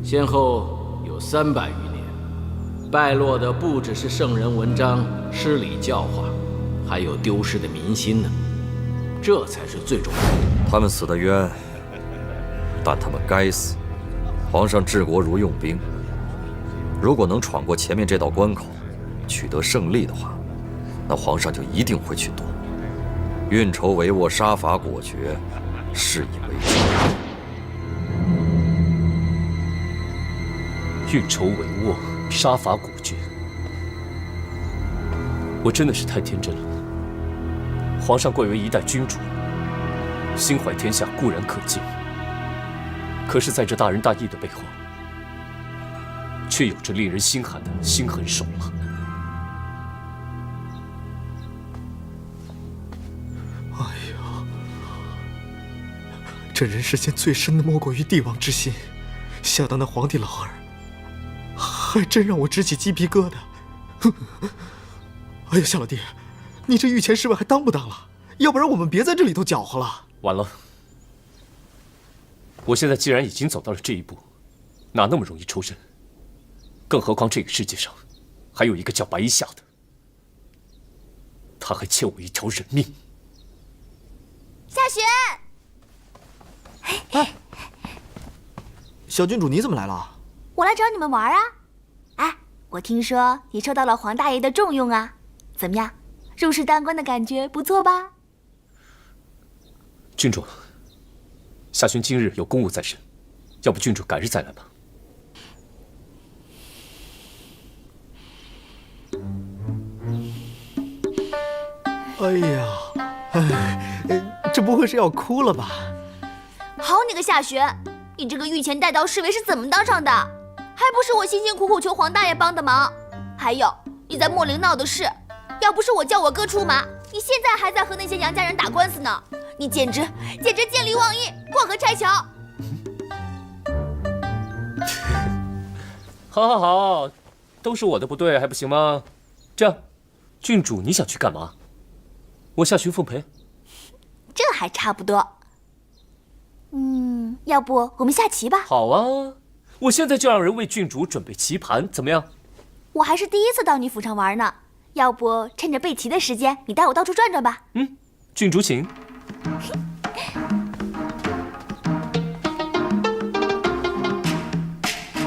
先后有300余年，败落的不只是圣人文章、诗礼教化，还有丢失的民心呢。这才是最重要的。他们死得冤，但他们该死。皇上治国如用兵，如果能闯过前面这道关口，取得胜利的话，那皇上就一定会去夺。运筹帷幄，杀伐果决，是以为俊。运筹帷幄，杀伐果决。我真的是太天真了。皇上贵为一代君主，心怀天下固然可敬，可是在这大仁大义的背后，却有着令人心寒的心狠手辣。这人世间最深的莫过于帝王之心，想到那皇帝老儿，还真让我直起鸡皮疙瘩。哎呀，夏老弟，你这御前侍卫还当不当了？要不然我们别在这里头搅和了。晚了，我现在既然已经走到了这一步，哪那么容易抽身？更何况这个世界上还有一个叫白衣夏的，他还欠我一条人命。夏雪，小郡主你怎么来了？我来找你们玩啊！哎，我听说你受到了黄大爷的重用啊，怎么样？入仕当官的感觉不错吧？郡主，夏寻今日有公务在身，要不郡主改日再来吧。哎呀，这不会是要哭了吧？好你个夏玄，你这个御前带刀侍卫是怎么当上的？还不是我辛辛苦苦求黄大爷帮的忙。还有你在秣陵闹的事，要不是我叫我哥出马，你现在还在和那些杨家人打官司呢。你简直见利忘义，过河拆桥。好，都是我的不对，还不行吗？这样，郡主你想去干嘛？我夏寻奉陪。这还差不多。要不我们下棋吧？好啊，我现在就让人为郡主准备棋盘，怎么样？我还是第一次到你府上玩呢，要不趁着备棋的时间，你带我到处转转吧。郡主请。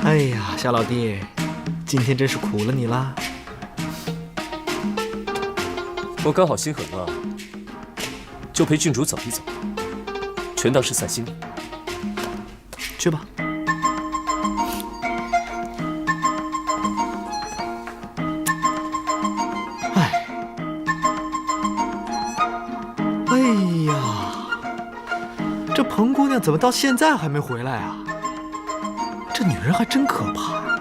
哎呀，夏老弟，今天真是苦了你啦。我刚好心很乱，就陪郡主走一走，全当是散心。去吧。哎呀，这彭姑娘怎么到现在还没回来啊？这女人还真可怕，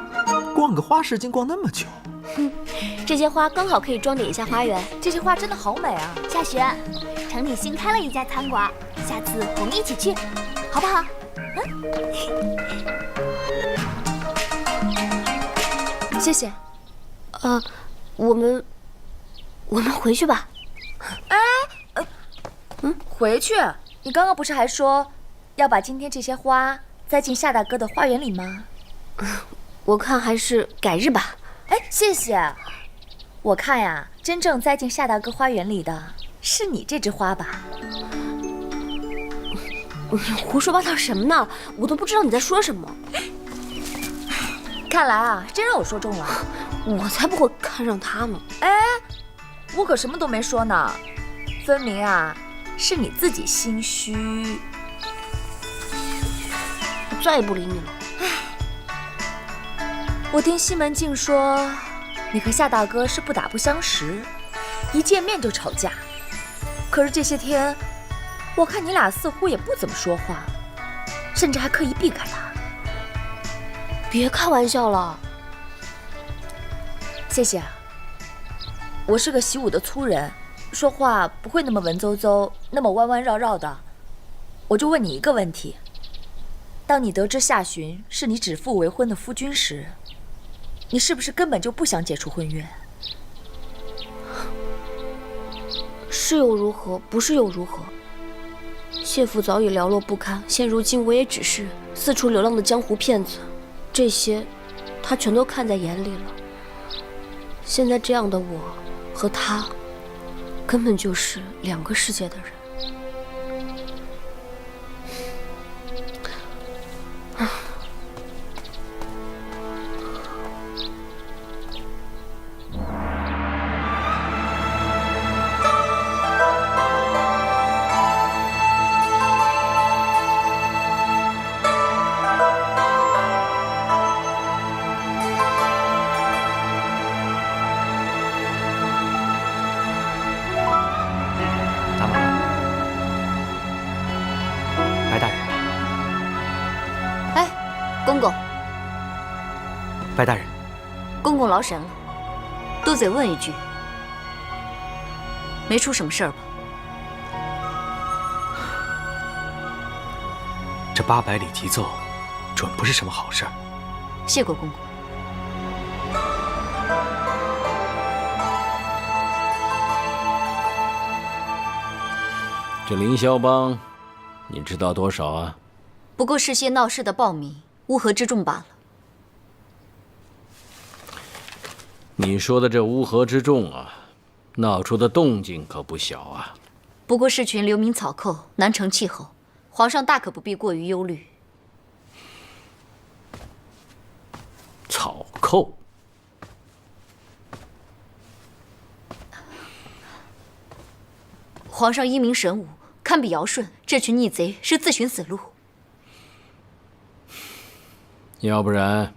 逛个花市竟逛那么久。这些花刚好可以装点一下花园。这些花真的好美啊！夏雪，城里新开了一家餐馆，下次我们一起去，好不好？谢谢。我们回去吧。回去？你刚刚不是还说要把今天这些花栽进夏大哥的花园里吗？我看还是改日吧。谢谢。我看呀，真正栽进夏大哥花园里的是你这枝花吧？你胡说八道什么呢？我都不知道你在说什么。看来啊，真让我说中了。我才不会看上他呢。我可什么都没说呢，分明啊是你自己心虚。我再也不理你了。我听西门庆说，你和夏大哥是不打不相识，一见面就吵架。可是这些天，我看你俩似乎也不怎么说话，甚至还刻意避开他。别开玩笑了。谢谢。我是个习武的粗人，说话不会那么文绉绉，那么弯弯绕绕的。我就问你一个问题：当你得知夏寻是你指腹为婚的夫君时，你是不是根本就不想解除婚约？是又如何，不是又如何？谢父早已寥落不堪，现如今我也只是四处流浪的江湖骗子，这些他全都看在眼里了。现在这样的我和他，根本就是两个世界的人。公公，白大人，公公劳神了，多嘴问一句，没出什么事儿吧？ 800里急奏，准不是什么好事儿。谢过公公。这凌霄帮，你知道多少啊？不过是些闹事的暴民，乌合之众罢了。你说的这乌合之众啊，闹出的动静可不小啊。不过是群流民草寇，难成气候，皇上大可不必过于忧虑。草寇？皇上英明神武，堪比尧舜，这群逆贼是自寻死路。要不然，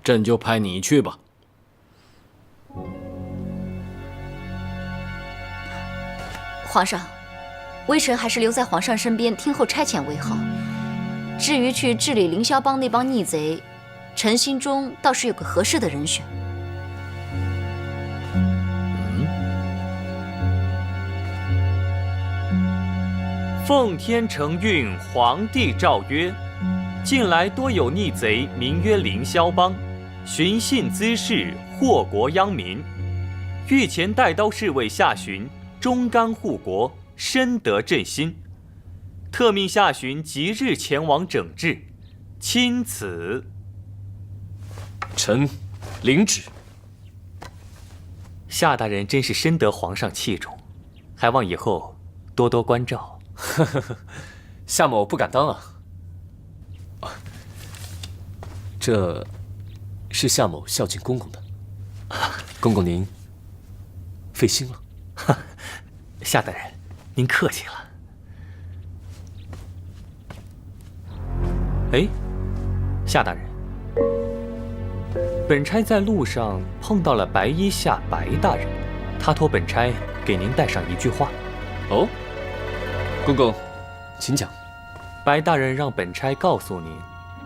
朕就派你去吧。皇上，微臣还是留在皇上身边听候差遣为好。至于去治理凌霄帮那帮逆贼，臣心中倒是有个合适的人选。奉天承运，皇帝诏曰：近来多有逆贼，名曰凌霄帮，寻衅滋事，祸国殃民。御前带刀侍卫夏询忠肝护国，深得朕心，特命夏询即日前往整治，钦此。臣领旨。夏大人真是深得皇上器重，还望以后多多关照。夏某不敢当啊。这是夏某孝敬公公的，公公您费心了。夏大人，您客气了。哎，夏大人，本差在路上碰到了白衣夏白大人，他托本差给您带上一句话。哦，公公，请讲。白大人让本差告诉您，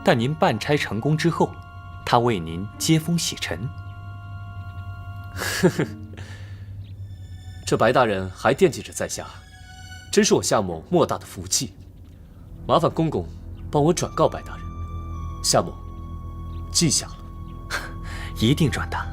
待您办差成功之后，他为您接风洗尘。呵呵，这白大人还惦记着在下，真是我夏某莫大的福气。麻烦公公帮我转告白大人，夏某记下了。一定转达。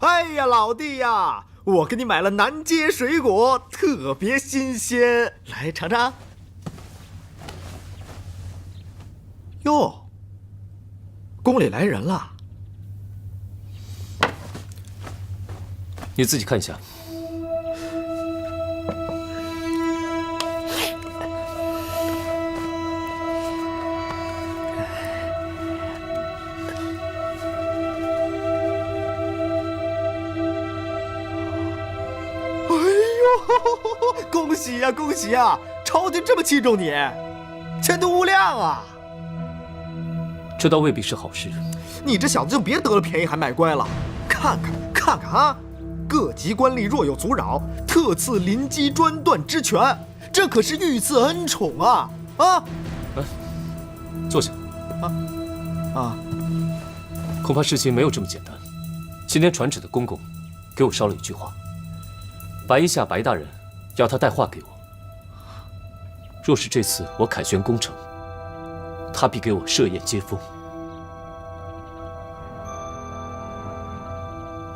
哎呀，老弟呀，我给你买了南街水果，特别新鲜，来尝尝。哟，宫里来人了，你自己看一下。恭喜呀，恭喜呀！朝廷这么器重你，前途无量啊！这倒未必是好事。你这小子就别得了便宜还卖乖了。看看啊，各级官吏若有阻扰，特赐临机专断之权，这可是御赐恩宠啊！啊！坐下。恐怕事情没有这么简单。今天传旨的公公给我捎了一句话，白衣夏白大人要他带话给我。若是这次我凯旋攻城，他必给我设宴接风。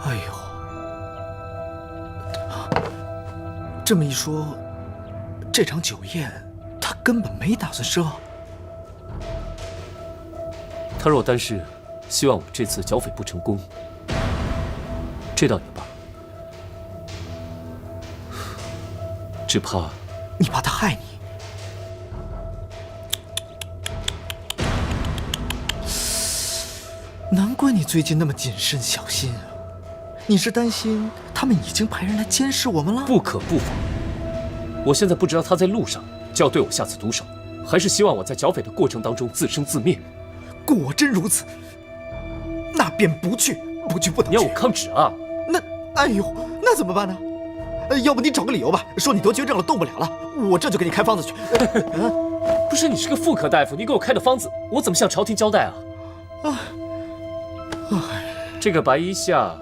哎呦，这么一说，这场酒宴他根本没打算设。他若单是希望我这次剿匪不成功，这倒也罢。只怕你怕他害你。难怪你最近那么谨慎小心啊！你是担心他们已经派人来监视我们了？不可不防。我现在不知道他在路上就要对我下此毒手，还是希望我在剿匪的过程当中自生自灭。果真如此，那便不去，不能去。你要我抗旨啊？哎呦，那怎么办呢？要不你找个理由吧，说你得绝症了，动不了了，我这就给你开方子去。不是你是个妇科大夫，你给我开的方子，我怎么向朝廷交代啊？这个白衣夏，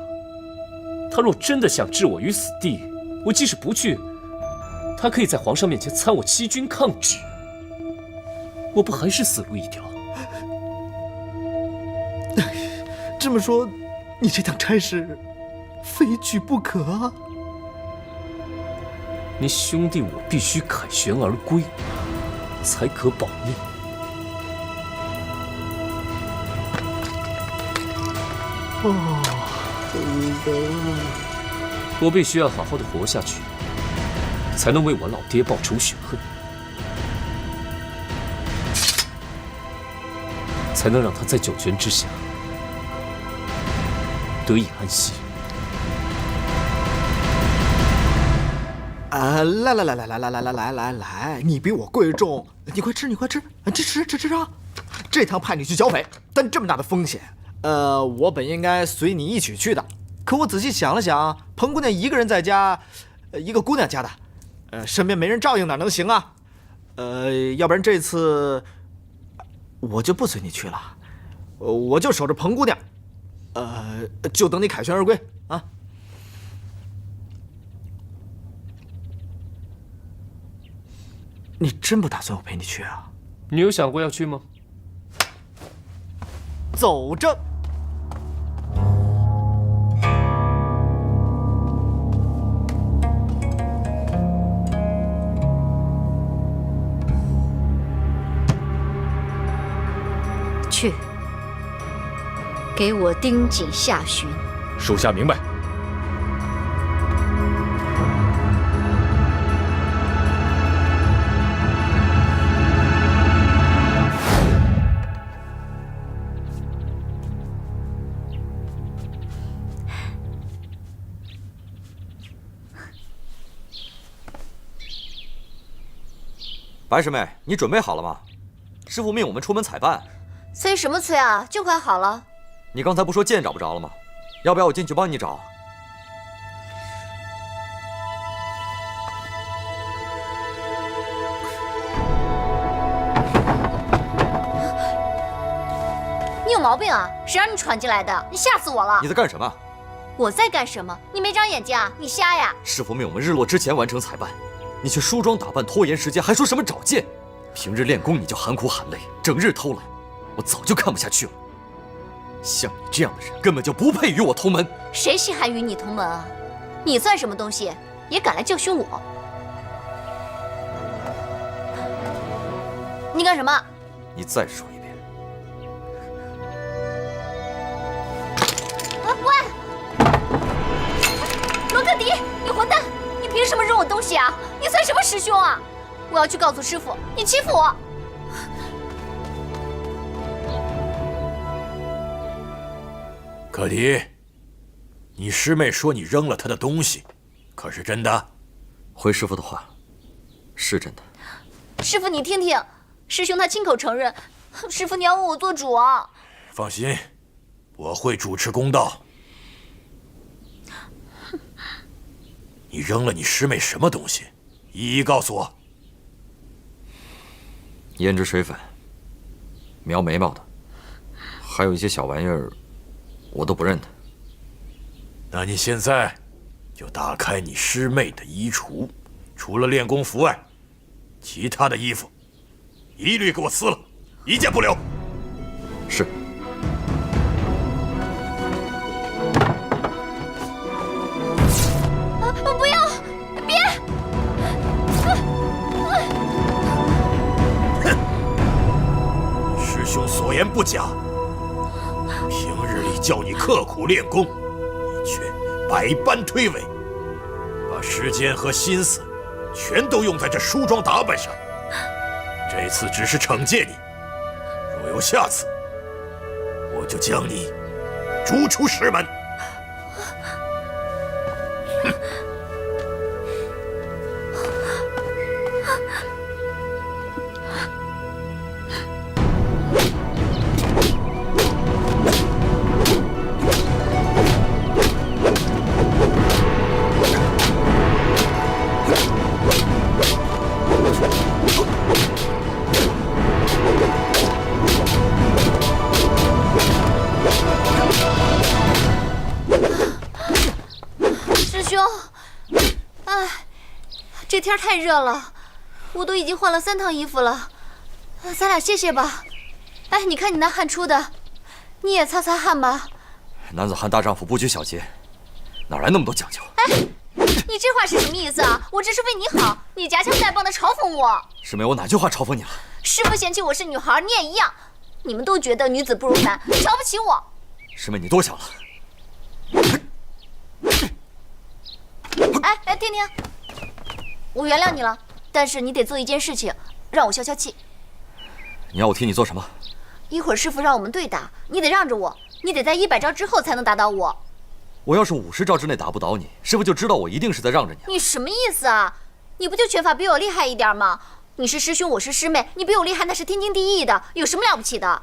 他若真的想置我于死地，我即使不去，他可以在皇上面前参我欺君抗旨，我不还是死路一条？这么说，你这趟差事非去不可啊！你兄弟我必须凯旋而归，才可保命。我必须要好好的活下去，才能为我老爹报仇雪恨，才能让他在九泉之下得以安息。来，你比我贵重，你快吃，吃啊！这趟派你去剿匪，担这么大的风险，我本应该随你一起去的，可我仔细想了想，彭姑娘一个人在家，一个姑娘家的，身边没人照应哪能行啊？要不然这次我就不随你去了，我就守着彭姑娘，就等你凯旋而归啊！你真不打算我陪你去啊？你有想过要去吗？走着。去，给我盯紧夏巡。属下明白。白师妹，你准备好了吗？师傅命我们出门采办。催什么催啊？就快好了。你刚才不说剑找不着了吗？要不要我进去帮你找？你有毛病啊！谁让你闯进来的？你吓死我了！你在干什么？我在干什么？你没长眼睛啊？你瞎呀？师傅命我们日落之前完成采办，你却梳妆打扮拖延时间，还说什么找剑？平日练功你就含苦含泪，整日偷懒，我早就看不下去了。像你这样的人根本就不配与我同门。谁稀罕与你同门啊？你算什么东西，也敢来教训我？你干什么？你再说一遍。喂，罗克迪，你混蛋！你凭什么扔我东西啊？你算什么师兄啊？我要去告诉师傅，你欺负我！可迪，你师妹说你扔了她的东西，可是真的？回师傅的话，是真的。师傅，你听听，师兄他亲口承认，师傅你要为我做主啊！放心，我会主持公道。你扔了你师妹什么东西？一一告诉我。胭脂水粉，描眉毛的，还有一些小玩意儿，我都不认得。那你现在就打开你师妹的衣橱，除了练功服外，其他的衣服一律给我撕了，一件不留。是。不要，别！师兄所言不假，平日里叫你刻苦练功，你却百般推诿，把时间和心思全都用在这梳妆打扮上。这次只是惩戒你，若有下次，我就将你逐出师门。这天太热了，我都已经换了3套衣服了，咱俩歇歇吧。哎，你看你那汗出的，你也擦擦汗吧。男子汉大丈夫不拘小节，哪来那么多讲究？哎，你这话是什么意思啊？我这是为你好，你夹枪带棒的嘲讽我。师妹，我哪句话嘲讽你了？师傅嫌弃我是女孩，你也一样。你们都觉得女子不如男，瞧不起我。师妹，你多想了。哎，听听，我原谅你了，但是你得做一件事情，让我消消气。你要我替你做什么？一会儿师傅让我们对打，你得让着我，你得在100招之后才能打倒我。我要是50招之内打不倒你，师傅就知道我一定是在让着你。你什么意思啊？你不就拳法比我厉害一点吗？你是师兄，我是师妹，你比我厉害那是天经地义的，有什么了不起的？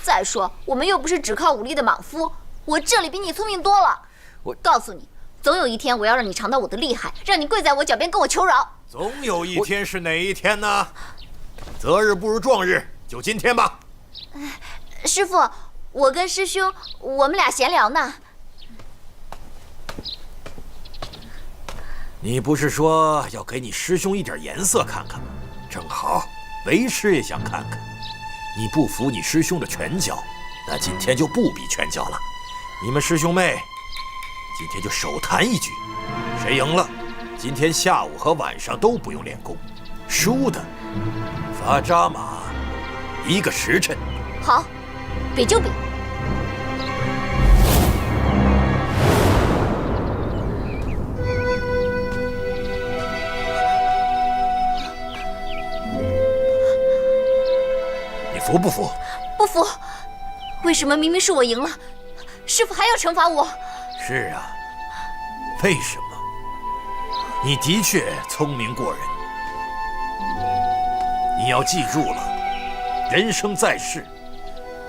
再说我们又不是只靠武力的莽夫，我这里比你聪明多了。我告诉你，总有一天我要让你尝到我的厉害，让你跪在我脚边跟我求饶。总有一天是哪一天呢？择日不如撞日，就今天吧。师傅，我跟师兄我们俩闲聊呢。你不是说要给你师兄一点颜色看看吗？正好，为师也想看看。你不服你师兄的拳脚，那今天就不比拳脚了。你们师兄妹今天就手谈一局，谁赢了，今天下午和晚上都不用练功，输的罚扎马1个时辰。好，比就比。你服不服？不服。为什么明明是我赢了，师傅还要惩罚我？是啊，为什么？你的确聪明过人。你要记住了，人生在世，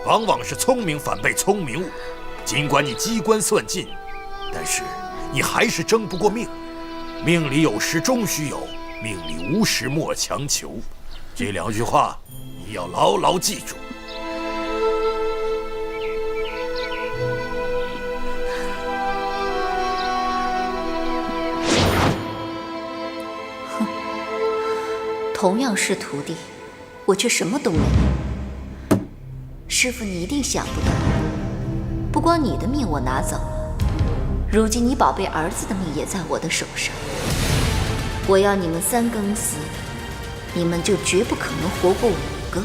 往往是聪明反被聪明误。尽管你机关算尽，但是你还是争不过命。命里有时终须有，命里无时莫强求。这2句话你要牢牢记住。同样是徒弟，我却什么都没有。师傅，你一定想不到，不光你的命我拿走了，如今你宝贝儿子的命也在我的手上。我要你们3更死，你们就绝不可能活过5个。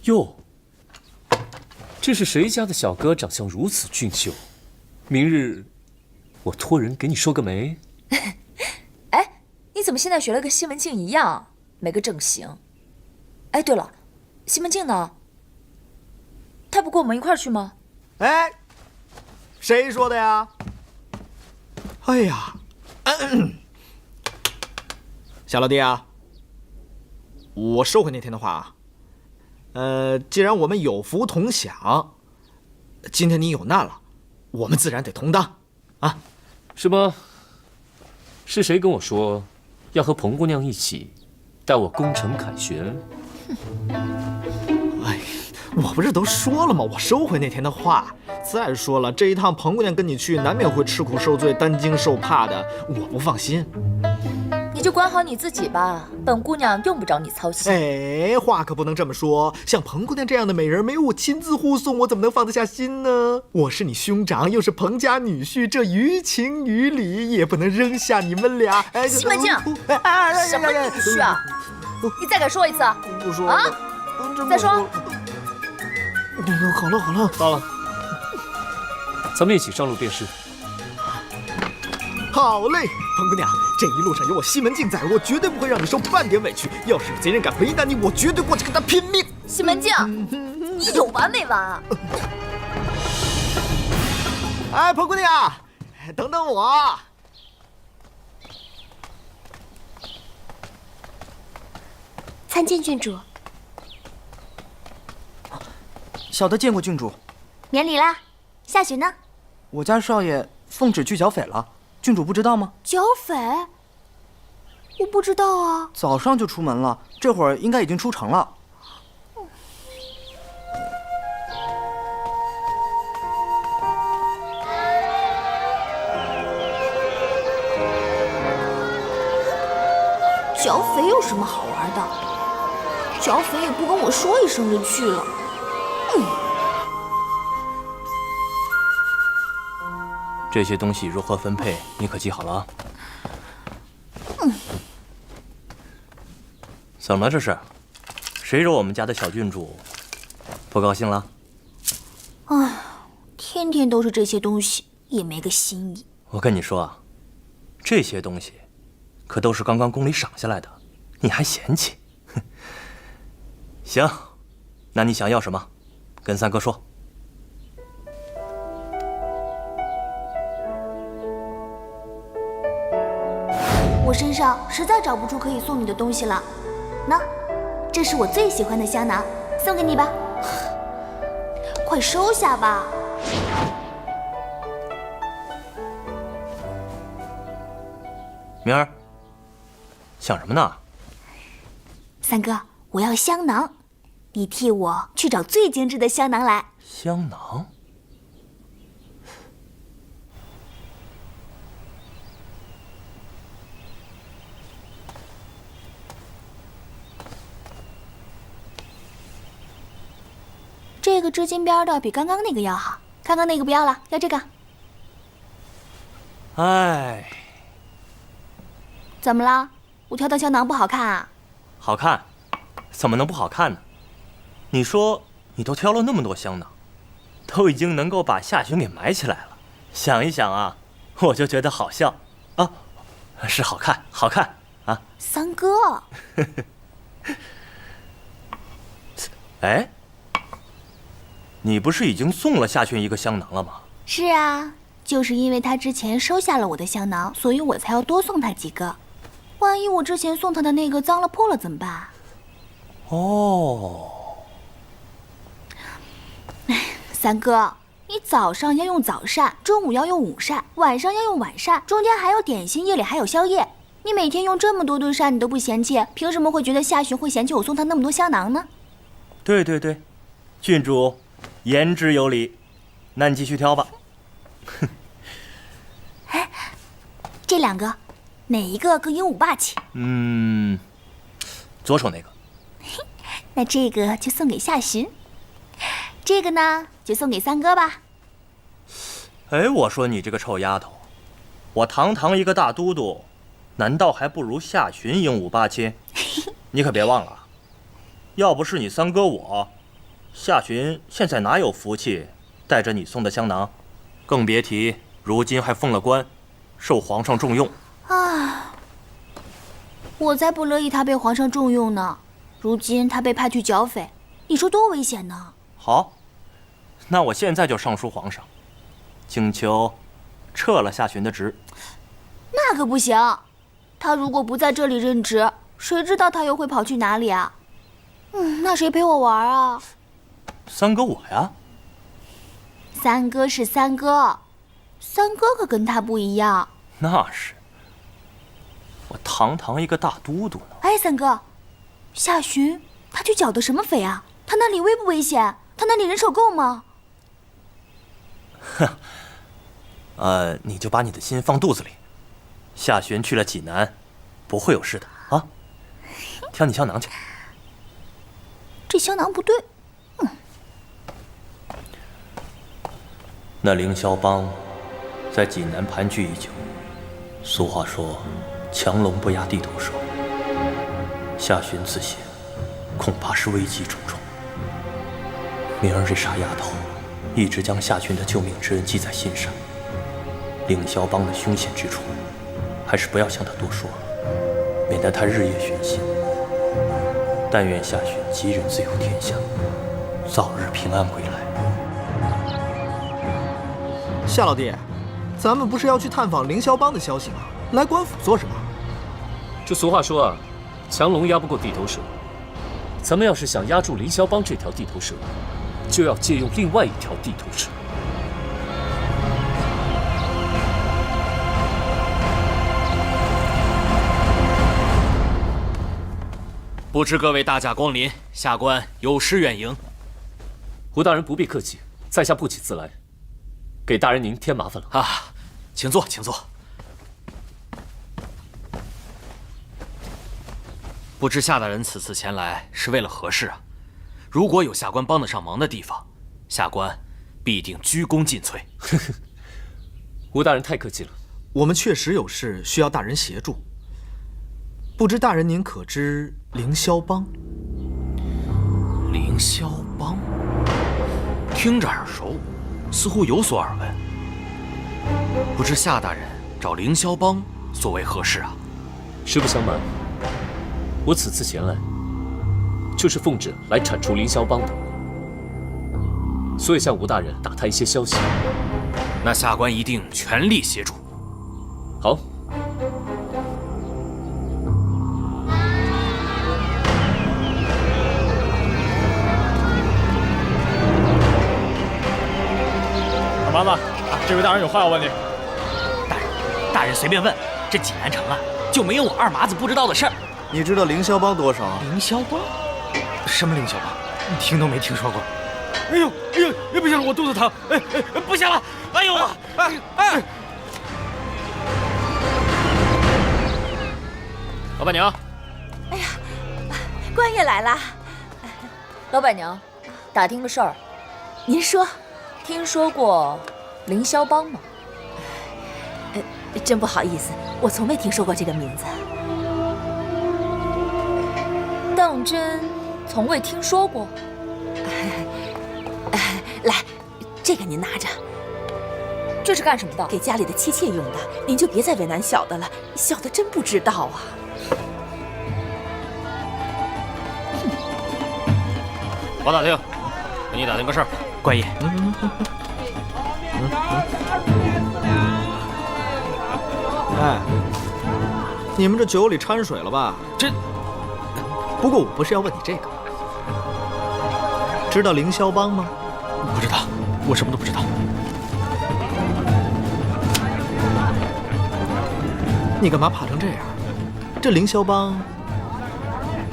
哟，这是谁家的小哥长相如此俊秀？明日我托人给你说个媒。哎，你怎么现在学了跟西门庆一样，没个正形？哎，对了，西门庆呢？他不跟我们一块儿去吗？哎，谁说的呀？哎呀，小老弟啊，我收回那天的话啊。既然我们有福同享，今天你有难了，我们自然得同当，啊？什么？是谁跟我说要和彭姑娘一起带我攻城凯旋？哎，我不是都说了吗？我收回那天的话。再说了，这一趟彭姑娘跟你去，难免会吃苦受罪、担惊受怕的，我不放心。你就管好你自己吧，本姑娘用不着你操心。哎，话可不能这么说。像彭姑娘这样的美人，没有我亲自护送，我怎么能放得下心呢？我是你兄长，又是彭家女婿，这于情于理也不能扔下你们俩。哎，西门庆，什么女婿啊？你再敢说一次？不说啊！再说。好了好了，罢了，咱们一起上路便是。好嘞，彭姑娘，这一路上有我西门庆在，我绝对不会让你受半点委屈。要是有贼人敢为难你，我绝对过去跟他拼命。西门庆，你有完没完啊？哎，彭姑娘，等等我。参见郡主。小的见过郡主。免礼啦。夏雪呢？我家少爷奉旨去剿匪了，郡主不知道吗？剿匪？我不知道啊。早上就出门了，这会儿应该已经出城了。剿匪有什么好玩的？剿匪也不跟我说一声就去了。这些东西如何分配，你可记好了啊。怎么了这是？谁惹我们家的小郡主不高兴了？哎，天天都是这些东西，也没个新意。我跟你说啊，这些东西可都是刚刚宫里赏下来的，你还嫌弃？哼。行，那你想要什么？跟三哥说。我身上实在找不出可以送你的东西了。喏，这是我最喜欢的香囊，送给你吧。快收下吧。明儿，想什么呢？三哥，我要香囊，你替我去找最精致的香囊来。香囊？这个织金边的比刚刚那个要好，刚刚那个不要了，要这个。哎，怎么了？我挑的香囊不好看啊？好看，怎么能不好看呢？你说你都挑了那么多香囊，都已经能够把夏寻给埋起来了。想一想啊，我就觉得好笑啊，是好看，好看啊。三哥，哎，你不是已经送了夏寻一个香囊了吗？是啊，就是因为他之前收下了我的香囊，所以我才要多送他几个。万一我之前送他的那个脏了破了怎么办？哦，三哥，你早上要用早膳，中午要用午膳，晚上要用晚膳，中间还有点心，夜里还有宵夜。你每天用这么多顿膳，你都不嫌弃，凭什么会觉得夏寻会嫌弃我送他那么多香囊呢？对对对，郡主言之有理，那你继续挑吧。哎，这两个，哪一个更英武霸气？左手那个。那这个就送给夏寻，这个呢就送给三哥吧。哎，我说你这个臭丫头，我堂堂一个大都督，难道还不如夏寻英武霸气？你可别忘了，要不是你三哥我，夏寻现在哪有福气带着你送的香囊，更别提如今还封了官，受皇上重用。啊，我才不乐意他被皇上重用呢。如今他被派去剿匪，你说多危险呢？好，那我现在就上书皇上，请求撤了夏寻的职。那可不行，他如果不在这里任职，谁知道他又会跑去哪里啊？那谁陪我玩啊？三哥我呀。三哥是三哥，三哥可跟他不一样。那是，我堂堂一个大都督呢。哎，三哥，夏寻他去剿的什么匪啊？他那里危不危险？他那里人手够吗？你就把你的心放肚子里。夏寻去了济南，不会有事的啊。挑你香囊去。这香囊不对。那凌霄帮在济南盘踞已久，俗话说，强龙不压地头蛇。夏寻此行，恐怕是危机重重。明儿这傻丫头，一直将夏寻的救命之恩记在心上。凌霄帮的凶险之处，还是不要向他多说了，免得他日夜寻衅。但愿夏寻吉人自有天相，早日平安归来。夏老弟，咱们不是要去探访凌霄帮的消息吗？来官府做什么？这俗话说啊，强龙压不过地头蛇。咱们要是想压住凌霄帮这条地头蛇，就要借用另外一条地头蛇。不知各位大驾光临，下官有失远迎。胡大人不必客气，在下不请自来，给大人您添麻烦了啊！请坐，请坐。不知夏大人此次前来是为了何事啊？如果有下官帮得上忙的地方，下官必定鞠躬尽瘁。吴大人太客气了，我们确实有事需要大人协助。不知大人您可知凌霄帮？凌霄帮，听着耳熟，似乎有所耳闻。不知夏大人找凌霄帮所为何事啊？实不相瞒，我此次前来，就是奉旨来铲除凌霄帮的，所以向吴大人打探一些消息。那下官一定全力协助。好。二麻子，这位大人有话要问你。大人随便问，这济南城啊，就没有我二麻子不知道的事儿。你知道凌霄帮多少？凌霄帮？什么凌霄帮？听都没听说过。哎呦，不行了，我肚子疼！不行了！哎呦！老板娘，哎呀，官爷来了。老板娘，打听个事儿。您说，听说过凌霄帮吗？真不好意思，我从没听说过这个名字。当真从未听说过。来，这个您拿着。这是干什么的？给家里的妻妾用的，您就别再为难小的了，小的真不知道啊。我打听，给你打听个事儿。官爷，哎，你们这酒里掺水了吧？这……不过我不是要问你这个，知道凌霄帮吗？不知道，我什么都不知道。你干嘛怕成这样？这凌霄帮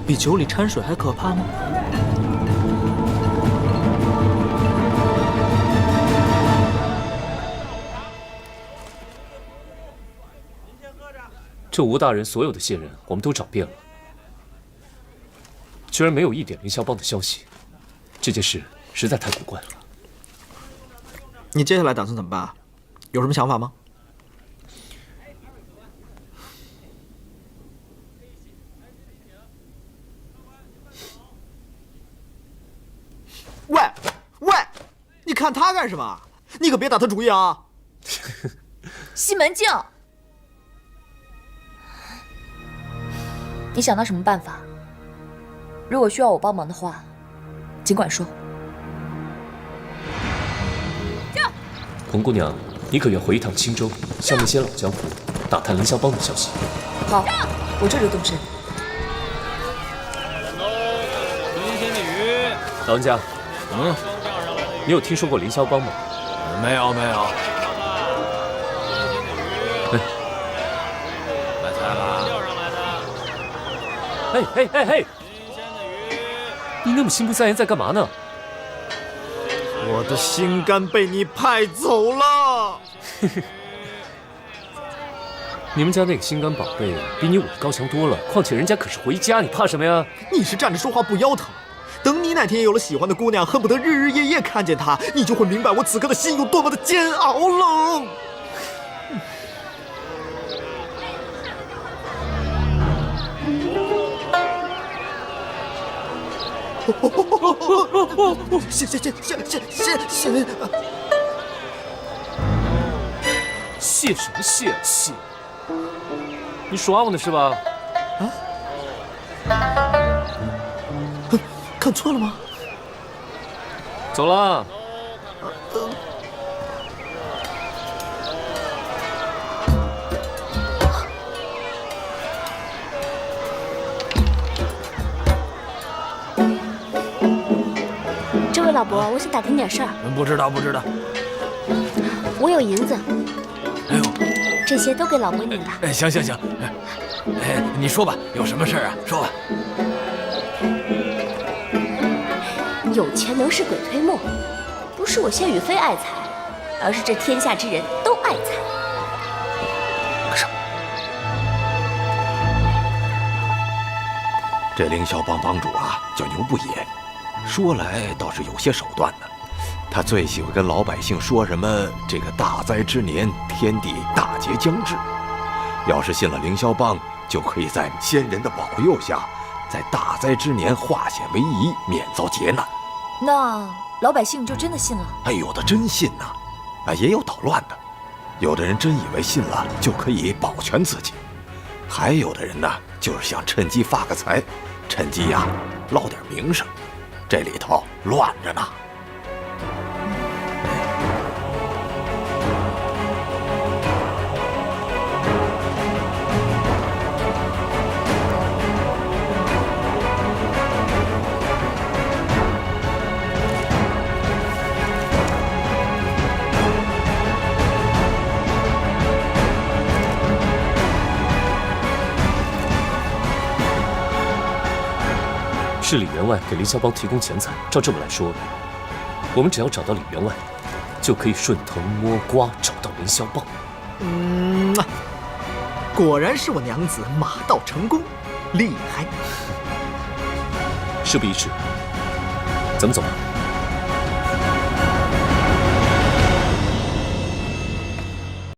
比酒里掺水还可怕吗？这吴大人所有的线人，我们都找遍了，居然没有一点凌霄帮的消息，这件事实在太古怪了。你接下来打算怎么办？有什么想法吗？喂，你看他干什么？你可别打他主意啊！西门庆，你想到什么办法？如果需要我帮忙的话，尽管说。彭姑娘，你可愿回一趟青州，向那些老江湖打探凌霄帮的消息？好，我这就动身。新鲜的鱼。老人家，你有听说过凌霄帮吗？没有。买菜了。嘿！你那么心不在焉，在干嘛呢？我的心肝被你派走了。你们家那个心肝宝贝比你武艺高强多了，况且人家可是回家，你怕什么呀？你是站着说话不腰疼。等你哪天有了喜欢的姑娘，恨不得日日夜夜看见她，你就会明白我此刻的心有多么的煎熬了。谢什么谢？你耍我呢是吧？看错了吗？走了。这位老伯，我想打听点事儿。不知道。我有银子。哎呦，这些都给老伯您的。哎，行。哎，你说吧，有什么事儿啊？说吧。有钱能使鬼推磨，不是我谢雨菲爱财，而是这天下之人都爱财。这凌霄帮帮主啊，叫牛不野，说来倒是有些手段的。他最喜欢跟老百姓说什么这个大灾之年，天地大劫将至。要是信了凌霄帮，就可以在仙人的保佑下，在大灾之年化险为夷，免遭劫难。那老百姓就真的信了？哎，有的真信呐，啊，也有捣乱的。有的人真以为信了就可以保全自己，还有的人呢，就是想趁机发个财，趁机呀捞点名声，这里头乱着呢。是李员外给凌霄帮提供钱财。照这么来说，我们只要找到李员外，就可以顺藤摸瓜找到凌霄帮。果然是我娘子马到成功，厉害！事不宜迟，咱们走吧。